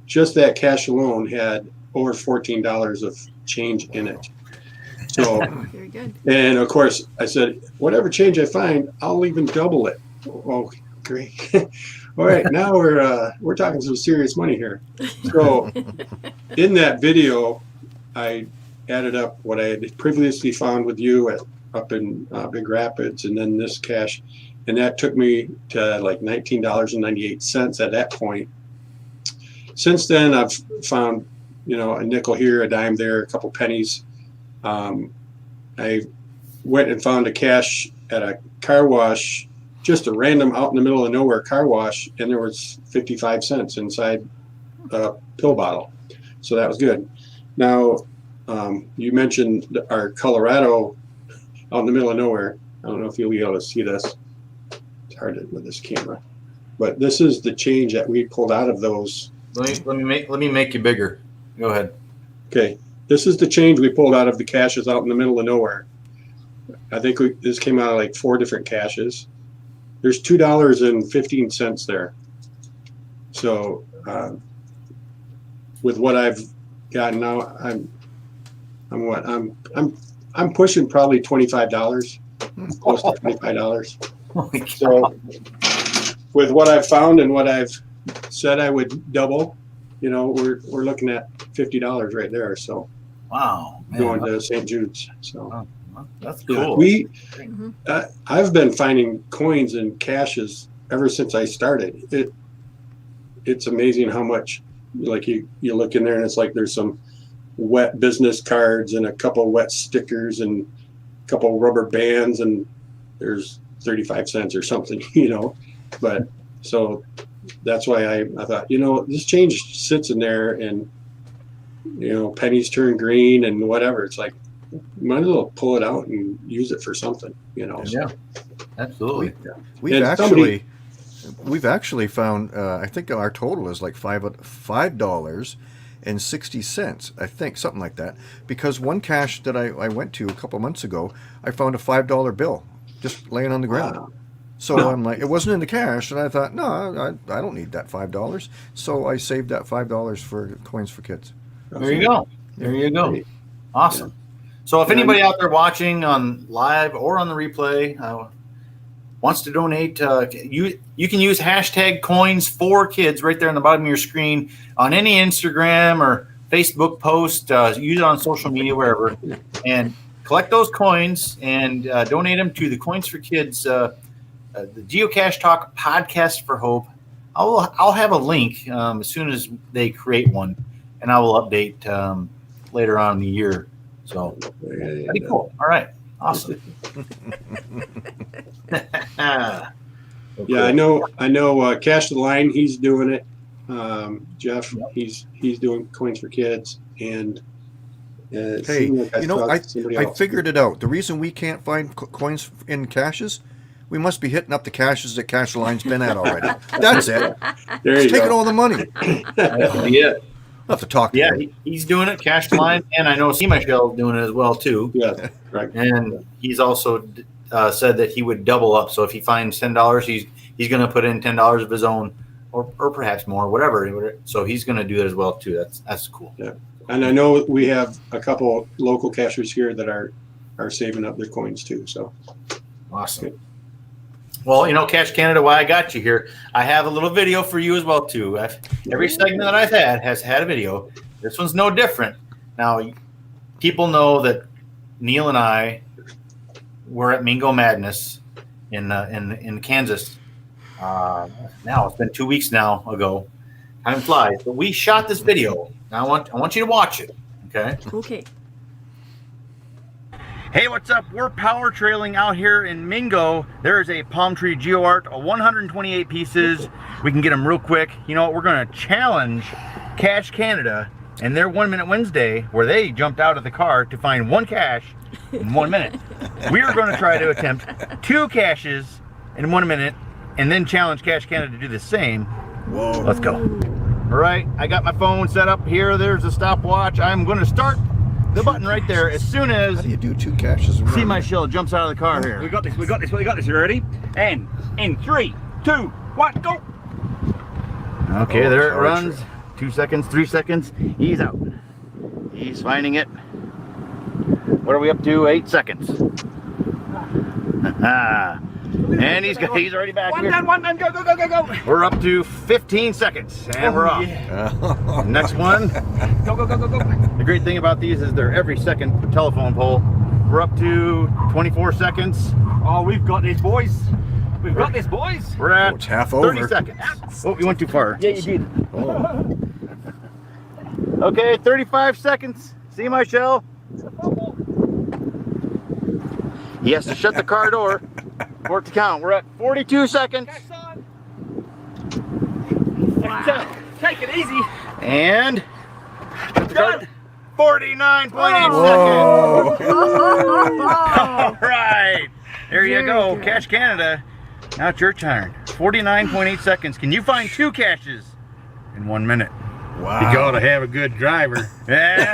just that cache alone had over $14 of change in it. So Very good. And of course I said, whatever change I find, I'll even double it. Oh, great. All right, now we're talking some serious money here. So in that video, I added up what I had previously found with you up in Big Rapids, and then this cache, and that took me to like $19.98 at that point. Since then, I've found, a nickel here, a dime there, a couple pennies. I went and found a cache at a car wash, just a random out in the middle of nowhere car wash, and there was 55 cents inside a pill bottle. So that was good. Now, you mentioned our Colorado out in the middle of nowhere. I don't know if you'll be able to see this. It's hard with this camera, but this is the change that we pulled out of those. Let me make you bigger. Go ahead. Okay, this is the change we pulled out of the caches out in the middle of nowhere. I think this came out of like 4 different caches. There's $2.15 there. So with what I've got now, I'm pushing probably $25, close to $25. So with what I've found and what I've said I would double, we're looking at $50 right there. So wow, man, going to St. Jude's. So that's cool. I've been finding coins and caches ever since I started. It's amazing how much, like you look in there and it's like there's some wet business cards and a couple wet stickers and a couple rubber bands, and there's 35 cents or something, but so that's why I thought, this change sits in there, and pennies turn green and whatever. It's like, might as well pull it out and use it for something, Yeah, absolutely. We've actually We've actually found, I think our total is like $5.60, I think, something like that. Because one cache that I went to a couple months ago, I found a $5 bill just laying on the ground. Wow. So I'm like, it wasn't in the cache, and I thought, no, I don't need that $5. So I saved that $5 for coins for kids. There you go. There you go. Awesome. So if anybody out there watching on live or on the replay wants to donate, you can use hashtag coins for kids right there on the bottom of your screen on any Instagram or Facebook post. Use it on social media, wherever, and collect those coins and donate them to the Coins for Kids, the Geocache Talk Podcast for Hope. I'll have a link as soon as they create one, and I will update later on in the year. So that'd be cool. All right. Awesome. Yeah, I know. Cash the Line, he's doing it. Jeff, he's doing Coins for Kids, and hey, I figured it out. The reason we can't find coins in caches, we must be hitting up the caches that Cash the Line's been at already. That's it. There you go. Taking all the money. Yeah. I'll have to talk to him. He's doing it, Cash the Line, and I know Michelle doing it as well too. Yeah, right. And he's also said that he would double up. So if he finds $10, he's going to put in $10 of his own, or perhaps more, whatever. So he's going to do that as well too. That's cool. Yeah, and I know we have a couple local cashers here that are saving up their coins too. So awesome. Okay. Well, Cache Canada, why I got you here, I have a little video for you as well too. Every segment that I've had has had a video. This one's no different. Now, people know that Neil and I were at Mingo Madness in Kansas. Now it's been 2 weeks ago. Time flies, but we shot this video. Now I want you to watch it. Okay. Okay. Hey, what's up? We're power trailing out here in Mingo. There's a palm tree geo art, 128 pieces. We can get them real quick. You know what? We're going to challenge Cache Canada and their 1 Minute Wednesday, where they jumped out of the car to find one cache in 1 minute. We are going to try to attempt 2 caches in 1 minute and then challenge Cache Canada to do the same. Whoa. Let's go. All right, I got my phone set up here. There's a stopwatch. I'm going to start the button right there as soon as. How do you do 2 caches? Michelle jumps out of the car here. We got this. You ready? And in 3, 2, 1, go. Okay, there it runs. 2 seconds, 3 seconds. He's out. He's finding it. What are we up to? 8 seconds. And he's already back here. One done, go. We're up to 15 seconds, and we're off. Yeah. Next one. Go. The great thing about these is they're every second telephone pole. We're up to 24 seconds. Oh, we've got this, boys. We're at it's half 30 over. seconds. Oh, you went too far. Yeah, you did. Oh. Okay, 35 seconds. See, Michelle? He has to shut the car door for it to count. We're at 42 seconds. Wow. Take it easy. And 49.8 seconds. All right. There you go. Good. Cache Canada. Now it's your turn. 49.8 seconds. Can you find 2 caches in 1 minute? Wow. You gotta have a good driver. Yeah.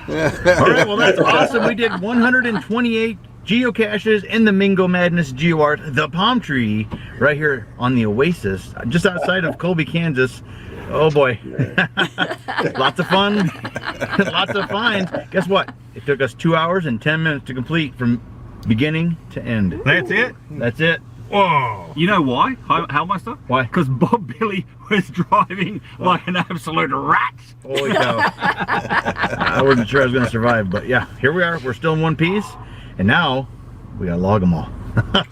All right, well, that's awesome. We did 128 geocaches in the Mingo Madness Geo Art, the palm tree, right here on the Oasis, just outside of Colby, Kansas. Oh boy. Lots of fun. Lots of finds. Guess what? It took us 2 hours and 10 minutes to complete from beginning to end. That's it? That's it. Whoa. You know why, Halemeister? Why? Because Bob Billy was driving like an absolute rat. Holy cow. I wasn't sure I was going to survive, but yeah, here we are. We're still in one piece, and now we got to log them all.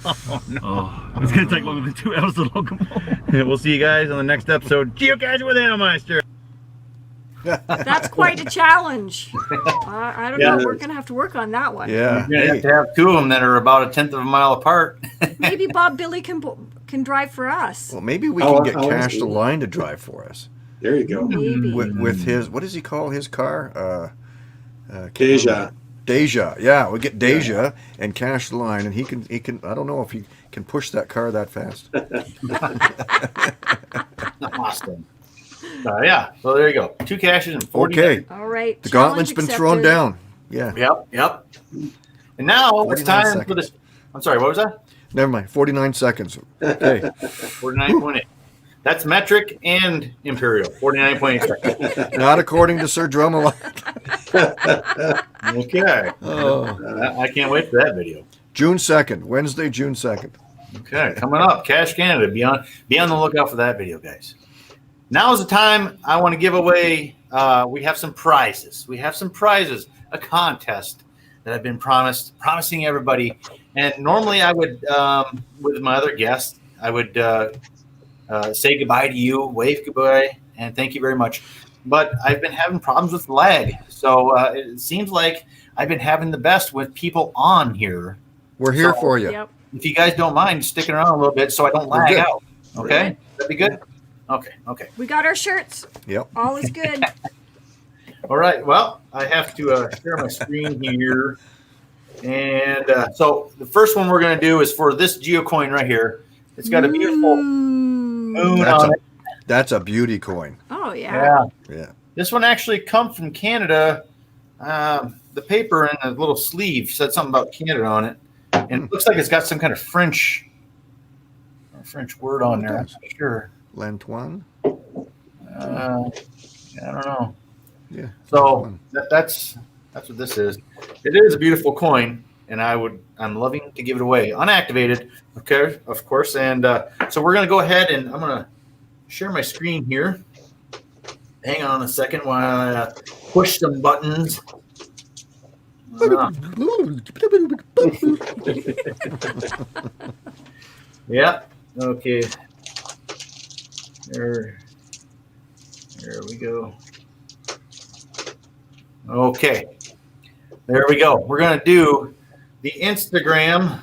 Oh, no. Oh, it's going to take longer than 2 hours to log them all. We'll see you guys on the next episode. Geocaching with Halemeister. That's quite a challenge. I don't know. We're going to have to work on that one. Yeah. You're going to have 2 of them that are about 1/10 of a mile apart. Maybe Bob Billy can drive for us. Well, maybe we can get Cache the Line to drive for us. There you go. Maybe. With his, what does he call his car? Deja. Deja, yeah, we get Deja and cash the line, and he can. I don't know if he can push that car that fast. Awesome. Yeah. So there you go. 2 caches and 40. Okay, All right. the gauntlet's been thrown down. Yeah. Yep. And now it's 49 time seconds. for this. I'm sorry. What was that? Never mind. 49 seconds. Okay. 49.8. That's metric and imperial. 49.8 seconds. Not according to Sir Drummond. Okay. Oh. I can't wait for that video. June 2nd, Wednesday, June 2nd. Okay, coming up, Cash Canada. Be on the lookout for that video, guys. Now is the time I want to give away. We have some prizes. A contest that I've been promising everybody. And normally I would, with my other guests, I would say goodbye to you, wave goodbye, and thank you very much. But I've been having problems with lag, so it seems like I've been having the best with people on here. We're here for you. Yep. If you guys don't mind sticking around a little bit so I don't lag good. out. Okay? That'd be good? Okay. We got our shirts. Yep. All is good. All right. Well, I have to share my screen here. And so the first one we're going to do is for this geocoin right here. It's got a beautiful moon on it. That's a beauty coin. Oh, yeah. Yeah. This one actually come from Canada. The paper and the little sleeve said something about Canada on it. And it looks like it's got some kind of French word on there. I'm not sure. Lantoine? I don't know. Yeah. So that's what this is. It is a beautiful coin, and I'm loving to give it away unactivated. Okay, of course. And so we're gonna go ahead and I'm gonna share my screen here. Hang on a second while I push some buttons. Yeah. Okay. There we go. Okay. There we go. We're going to do the Instagram,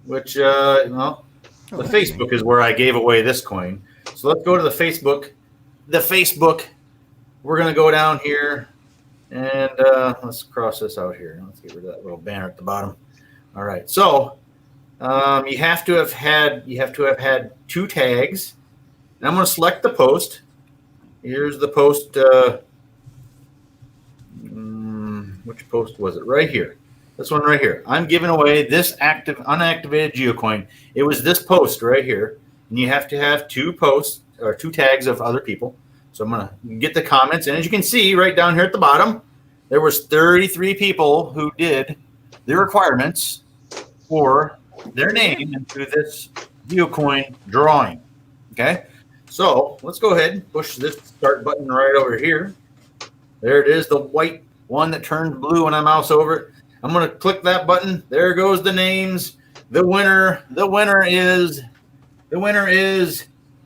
which, the Facebook is where I gave away this coin. So let's go to the Facebook. We're going to go down here and let's cross this out here. Let's get rid of that little banner at the bottom. All right. So you have to have had 2 tags. And I'm going to select the post. Here's the post. Which post was it? Right here. This one right here. I'm giving away this unactivated geocoin. It was this post right here. And you have to have 2 posts or 2 tags of other people. So I'm going to get the comments. And as you can see right down here at the bottom, there was 33 people who did the requirements for their name into this geocoin drawing. Okay. So let's go ahead and push this start button right over here. There it is, the white one that turned blue when I mouse over it. I'm going to click that button. There goes the names. The winner is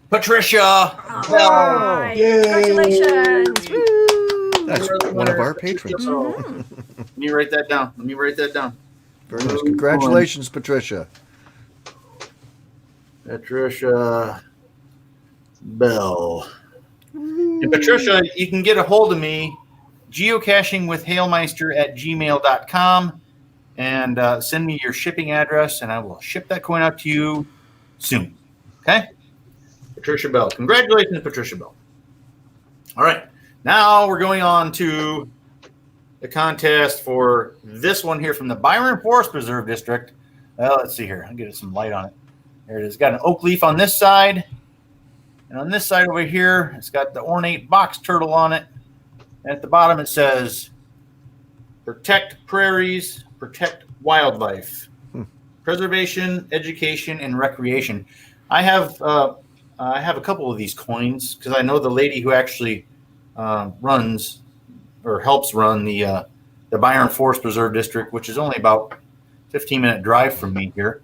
Patricia. Right. Congratulations. Woo. That's one of our patrons. Let me write that down. Very nice. Congratulations, Patricia. Patricia Bell. And Patricia, you can get a hold of me, geocachingwithhalemeister@gmail.com, and send me your shipping address, and I will ship that coin out to you soon. Okay? Patricia Bell. Congratulations, Patricia Bell. All right. Now we're going on to the contest for this one here from the Byron Forest Preserve District. Well, let's see here. I'll get some light on it. There it is. Got an oak leaf on this side. And on this side over here, it's got the ornate box turtle on it. And at the bottom, it says, protect prairies, protect wildlife, preservation, education, and recreation. I have a couple of these coins because I know the lady who actually runs or helps run the Byron Forest Preserve District, which is only about 15-minute drive from me here.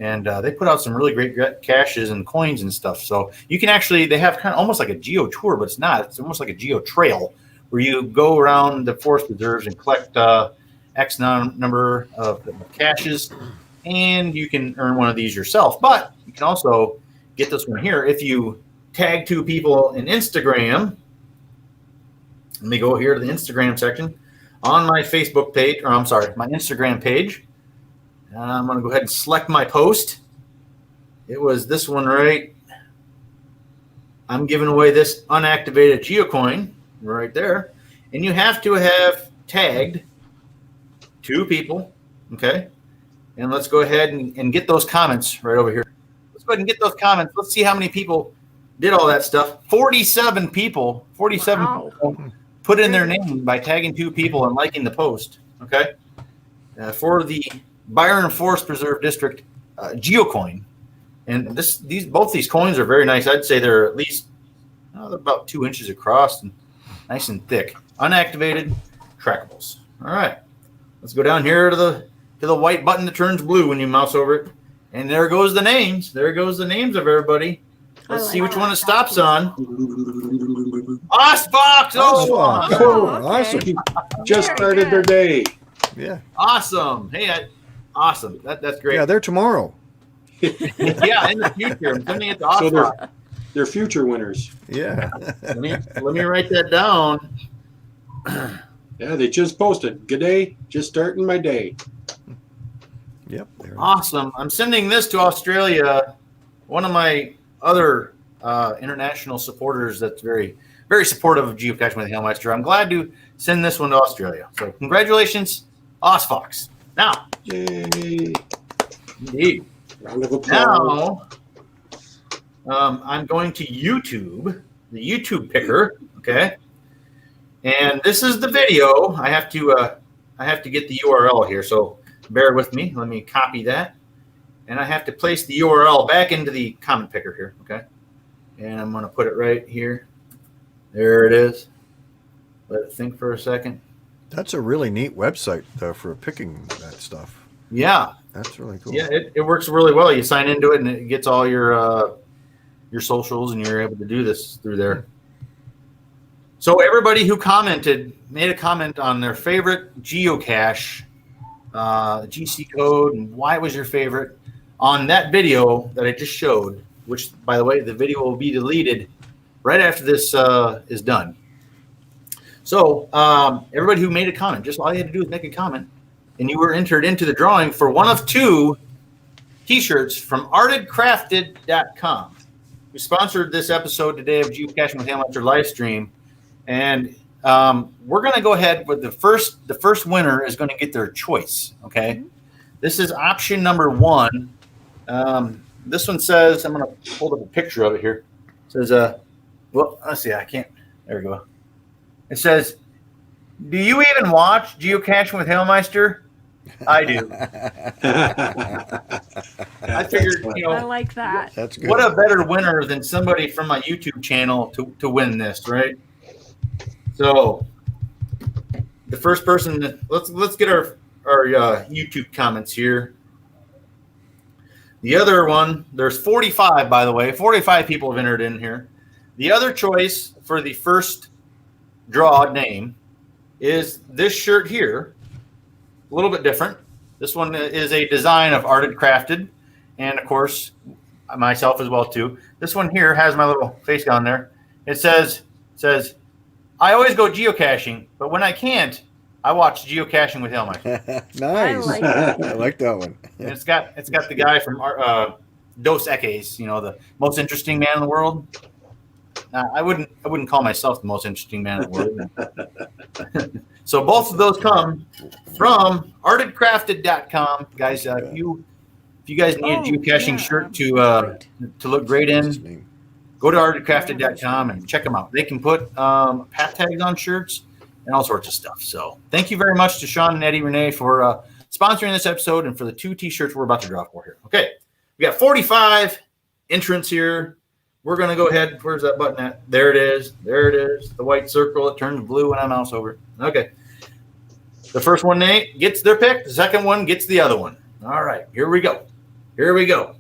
And they put out some really great caches and coins and stuff. So you can actually, they have kind of almost like a geo tour, but it's not. It's almost like a geo trail where you go around the forest preserves and collect X number of caches, and you can earn one of these yourself. But you can also get this one here if you tag 2 people in Instagram. Let me go here to the Instagram section. on my Facebook page, or I'm sorry, my Instagram page. I'm going to go ahead and select my post. It was this one right. I'm giving away this unactivated geocoin right there. And you have to have tagged 2 people, okay? And let's go ahead and get those comments right over here. Let's go ahead and get those comments. Let's see how many people did all that stuff. 47 people, 47 Wow. people put in their name by tagging 2 people and liking the post, okay? For the Byron Forest Preserve District geocoin. And both these coins are very nice. I'd say they're at least they're about 2 inches across and nice and thick. Unactivated trackables. All right. Let's go down here to the white button that turns blue when you mouse over it. And there goes the names. There goes the names of everybody. Let's see which one it stops on. Osfox! Oh, Awesome. Just started their day. Yeah. Awesome. Hey, awesome. That's great. Yeah, they're tomorrow. Yeah, in the future. I'm sending it to So Osfox. they're future winners. Yeah. Let me write that down. Yeah, they just posted. Good day. Just starting my day. Yep. There. Awesome. I'm sending this to Australia. One of my other international supporters that's very, very supportive of geocaching with Halemeister. I'm glad to send this one to Australia. So congratulations, Osfox. Now, Yay. indeed. Round of applause. Now, I'm going to YouTube, the YouTube picker, okay? And this is the video. I have to get the URL here, so bear with me. Let me copy that. And I have to place the URL back into the comment picker here, okay? And I'm going to put it right here. There it is. Let it think for a second. That's a really neat website for picking that stuff. Yeah. That's really cool. Yeah, it works really well. You sign into it, and it gets all your socials, and you're able to do this through there. So everybody who made a comment on their favorite geocache, GC code, and why it was your favorite on that video that I just showed, which, by the way, the video will be deleted right after this is done. So everybody who made a comment, just all you had to do is make a comment, and you were entered into the drawing for one of 2 T-shirts from artedcrafted.com. We sponsored this episode today of Geocaching with Halemeister live stream, and we're going to go ahead with the first winner is going to get their choice. Okay, this is option number 1. This one says, I'm going to hold up a picture of it here. It says, well, let's see, I can't. There we go. It says, do you even watch Geocaching with Halemeister? I do. I figured, I like that. That's good. what a better winner than somebody from my YouTube channel to win this, right? So the first person, let's get our YouTube comments here. The other one, there's 45, by the way. 45 people have entered in here. The other choice for the first draw name is this shirt here. A little bit different. This one is a design of Arted Crafted, and of course, myself as well too. This one here has my little face down there. It says, I always go geocaching, but when I can't, I watch Geocaching with Halemeister. Nice. I like that one. And it's got the guy from Dos Equis, the most interesting man in the world. I wouldn't call myself the most interesting man in the world. So both of those come from artedcrafted.com, guys. If you guys need a geocaching shirt to look great in, go to artedcrafted.com and check them out. They can put pat tags on shirts and all sorts of stuff. So thank you very much to Sean and Eddie Renee for sponsoring this episode and for the 2 T-shirts we're about to draw for here. Okay, we got 45 entrants here. We're going to go ahead. Where's that button at? There it is. There it is. The white circle. It turns blue when I mouse over it. Okay. The first one gets their pick. The second one gets the other one. All right. Here we go. Here we go.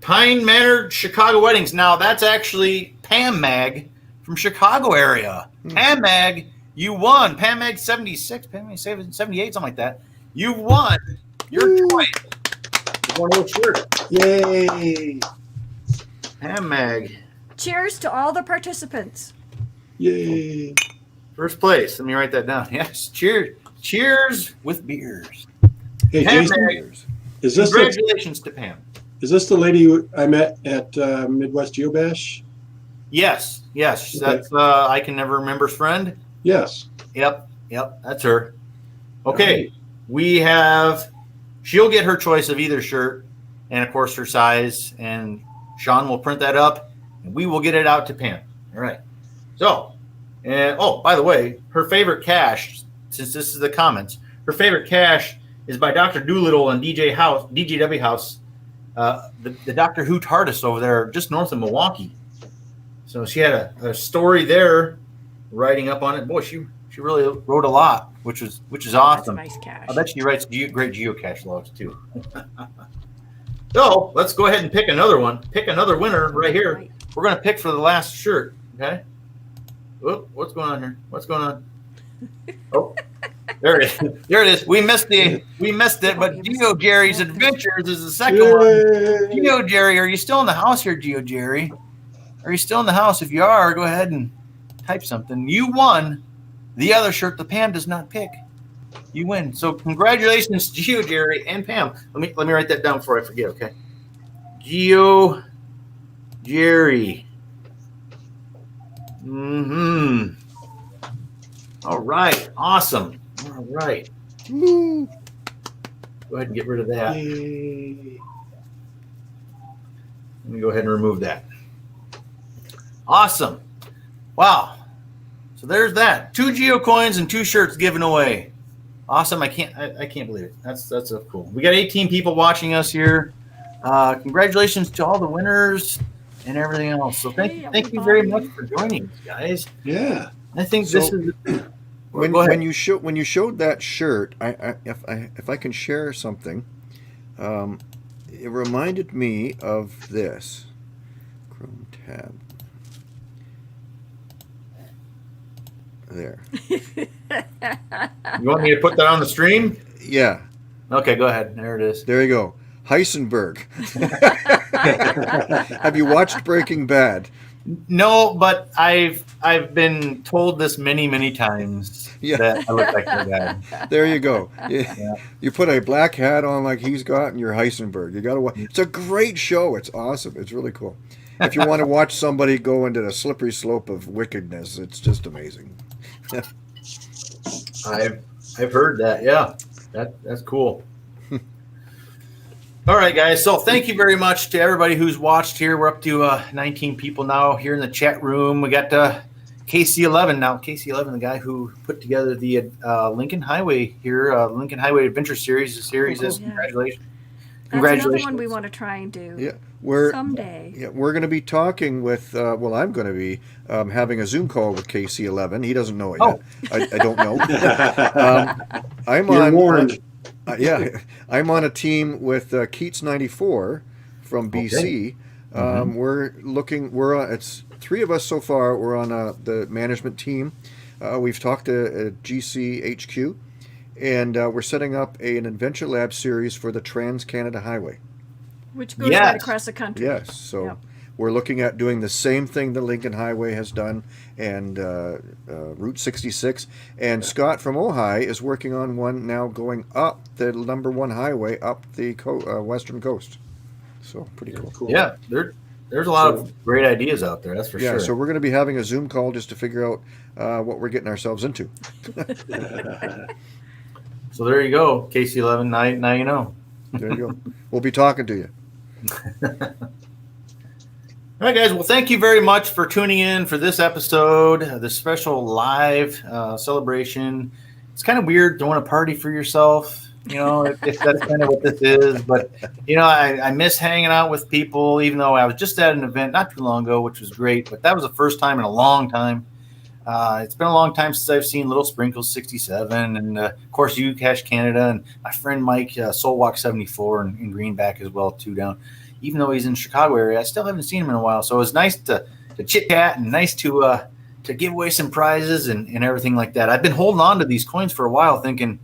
Pine Manor Chicago Weddings. Now, that's actually Pam Mag from Chicago area. Pam Mag, you won. Pam Mag 76, Pam Mag 78, something like that. You won your choice. One of those shirts. Yay! Pam Mag. Cheers to all the participants. Yay. First place. Let me write that down. Yes. Cheers with beers. Hey, Pam Jason, Mag, is this congratulations to Pam. the lady I met at Midwest Geobash? Yes. Okay. That's I can never remember's friend. Yes. Yep. That's her. Okay. She'll get her choice of either shirt and, of course, her size. And Sean will print that up and we will get it out to Pam. All right. So, by the way, her favorite cache, since this is the comments, her favorite cache is by Dr. Doolittle and DJW House, the Doctor Who TARDIS over there just north of Milwaukee. So she had a story there writing up on it. Boy, she really wrote a lot, which is awesome. That's a nice cache. I bet she writes great geocache logs too. So let's go ahead and pick another one. Pick another winner right here. Right. We're going to pick for the last shirt. Okay. Whoop, what's going on here? What's going on? Oh, there it is. There it is. We missed it, but Geo Jerry's Adventures is the second one. Geo Jerry, are you still in the house here, Geo Jerry? Are you still in the house? If you are, go ahead and type something. You won the other shirt the Pam does not pick. You win. So congratulations, Geo Jerry and Pam. Let me write that down before I forget, okay? Geo Jerry. All right. Awesome. All right. Go ahead and get rid of that. Yay. Let me go ahead and remove that. Awesome. Wow. So there's that. 2 Geo coins and 2 shirts given away. Awesome. I can't believe it. That's so cool. We got 18 people watching us here. Congratulations to all the winners and everything else. So thank you very much for joining us, guys. Yeah. I think this is when you showed that shirt, if I can share something, it reminded me of this. Chrome tab. There. You want me to put that on the stream? Yeah. Okay, go ahead. There it is. There you go. Heisenberg. Have you watched Breaking Bad? No, but I've been told this many times that I look like their dad. There you go. You put a black hat on like he's got, and you're Heisenberg. You got to watch. It's a great show. It's awesome. It's really cool. If you want to watch somebody go into the slippery slope of wickedness, it's just amazing. I've heard that. Yeah, that's cool. All right, guys. So thank you very much to everybody who's watched here. We're up to 19 people now here in the chat room. We got KC11 now. KC11, the guy who put together the Lincoln Highway here, Lincoln Highway Adventure Series. The series is congratulations. That's another one we want to try and do someday. Yeah, we're going to be talking with, I'm going to be having a Zoom call with KC11. He doesn't know it yet. I don't know. You're warned. I'm on a team with Keats94 from BC. It's 3 of us so far. We're on the management team. We've talked to GCHQ. And we're setting up an Adventure Lab series for the Trans-Canada Highway. Which goes right across the country. Yes. So we're looking at doing the same thing the Lincoln Highway has done and Route 66. And Scott from Ojai is working on one now going up the #1 highway up the western coast. So pretty cool. Yeah, there's a lot of great ideas out there, that's for sure. Yeah, so we're going to be having a Zoom call just to figure out what we're getting ourselves into. So there you go, KC11. Now you know. There you go. We'll be talking to you. All right, guys. Well, thank you very much for tuning in for this episode, this special live celebration. It's kind of weird throwing a party for yourself. You know, if that's kind of what this is. But, you know, I miss hanging out with people, even though I was just at an event not too long ago, which was great. But that was the first time in a long time. It's been a long time since I've seen Little Sprinkles 67 and, of course, Geocache Canada and my friend Mike, Soulwalk 74 in Greenback as well, too, down. Even though he's in the Chicago area, I still haven't seen him in a while. So it was nice to chit-chat and nice to give away some prizes and everything like that. I've been holding on to these coins for a while thinking,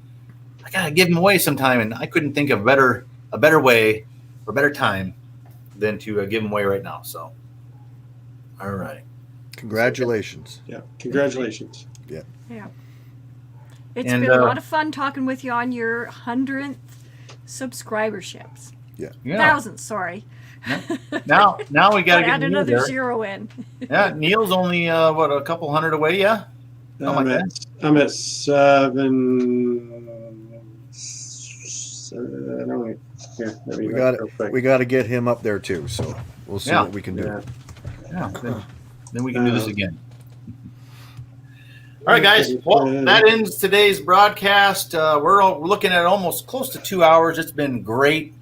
I got to give them away sometime, and I couldn't think of a better way or better time than to give them away right now. So, all right. Congratulations. Yeah, congratulations. Yeah. It's And, been a lot of fun talking with you on your 100th subscriberships. Yeah. Thousands, sorry. Now we got to get add Neil another there. 0 in. Yeah, Neil's only a couple hundred away. Yeah. I'm at 7. We got to get him up there too. So we'll see what we can do. Yeah. Then we can do this again. All right, guys. Well, that ends today's broadcast. We're looking at almost close to 2 hours. It's been great.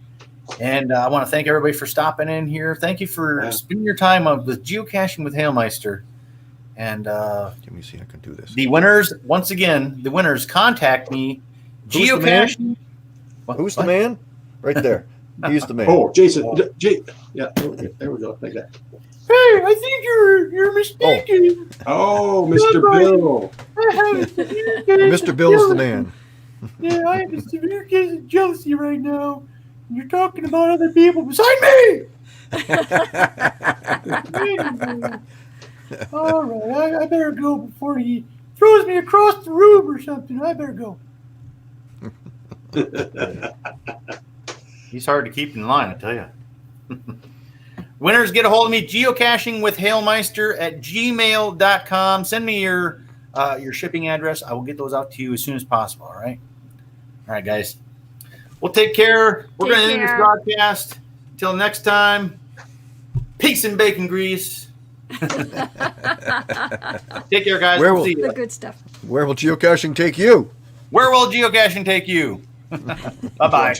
And I want to thank everybody for stopping in here. Thank you for spending your time with geocaching with Halemeister. And let me see if I can do this. The winners, once again, contact me. Geocaching. Who's the man? Right there. He's the man. Oh, Jason. Yeah, there we go. Like that. Hey, I think you're mistaken. Oh, Mr. Bill. Mr. Bill's the man. Yeah, I have a severe case of jealousy right now. And you're talking about other people beside me. All right, I better go before he throws me across the room or something. I better go. He's hard to keep in line, I tell you. Winners, get a hold of me, geocachingwithhalemeister@gmail.com. Send me your shipping address. I will get those out to you as soon as possible, all right? All right, guys. Well, take care. We're going to end this broadcast. Until next time, peace and bacon grease. Take care, guys. We'll see you. The good stuff. Where will geocaching take you? Where will geocaching take you? Bye-bye.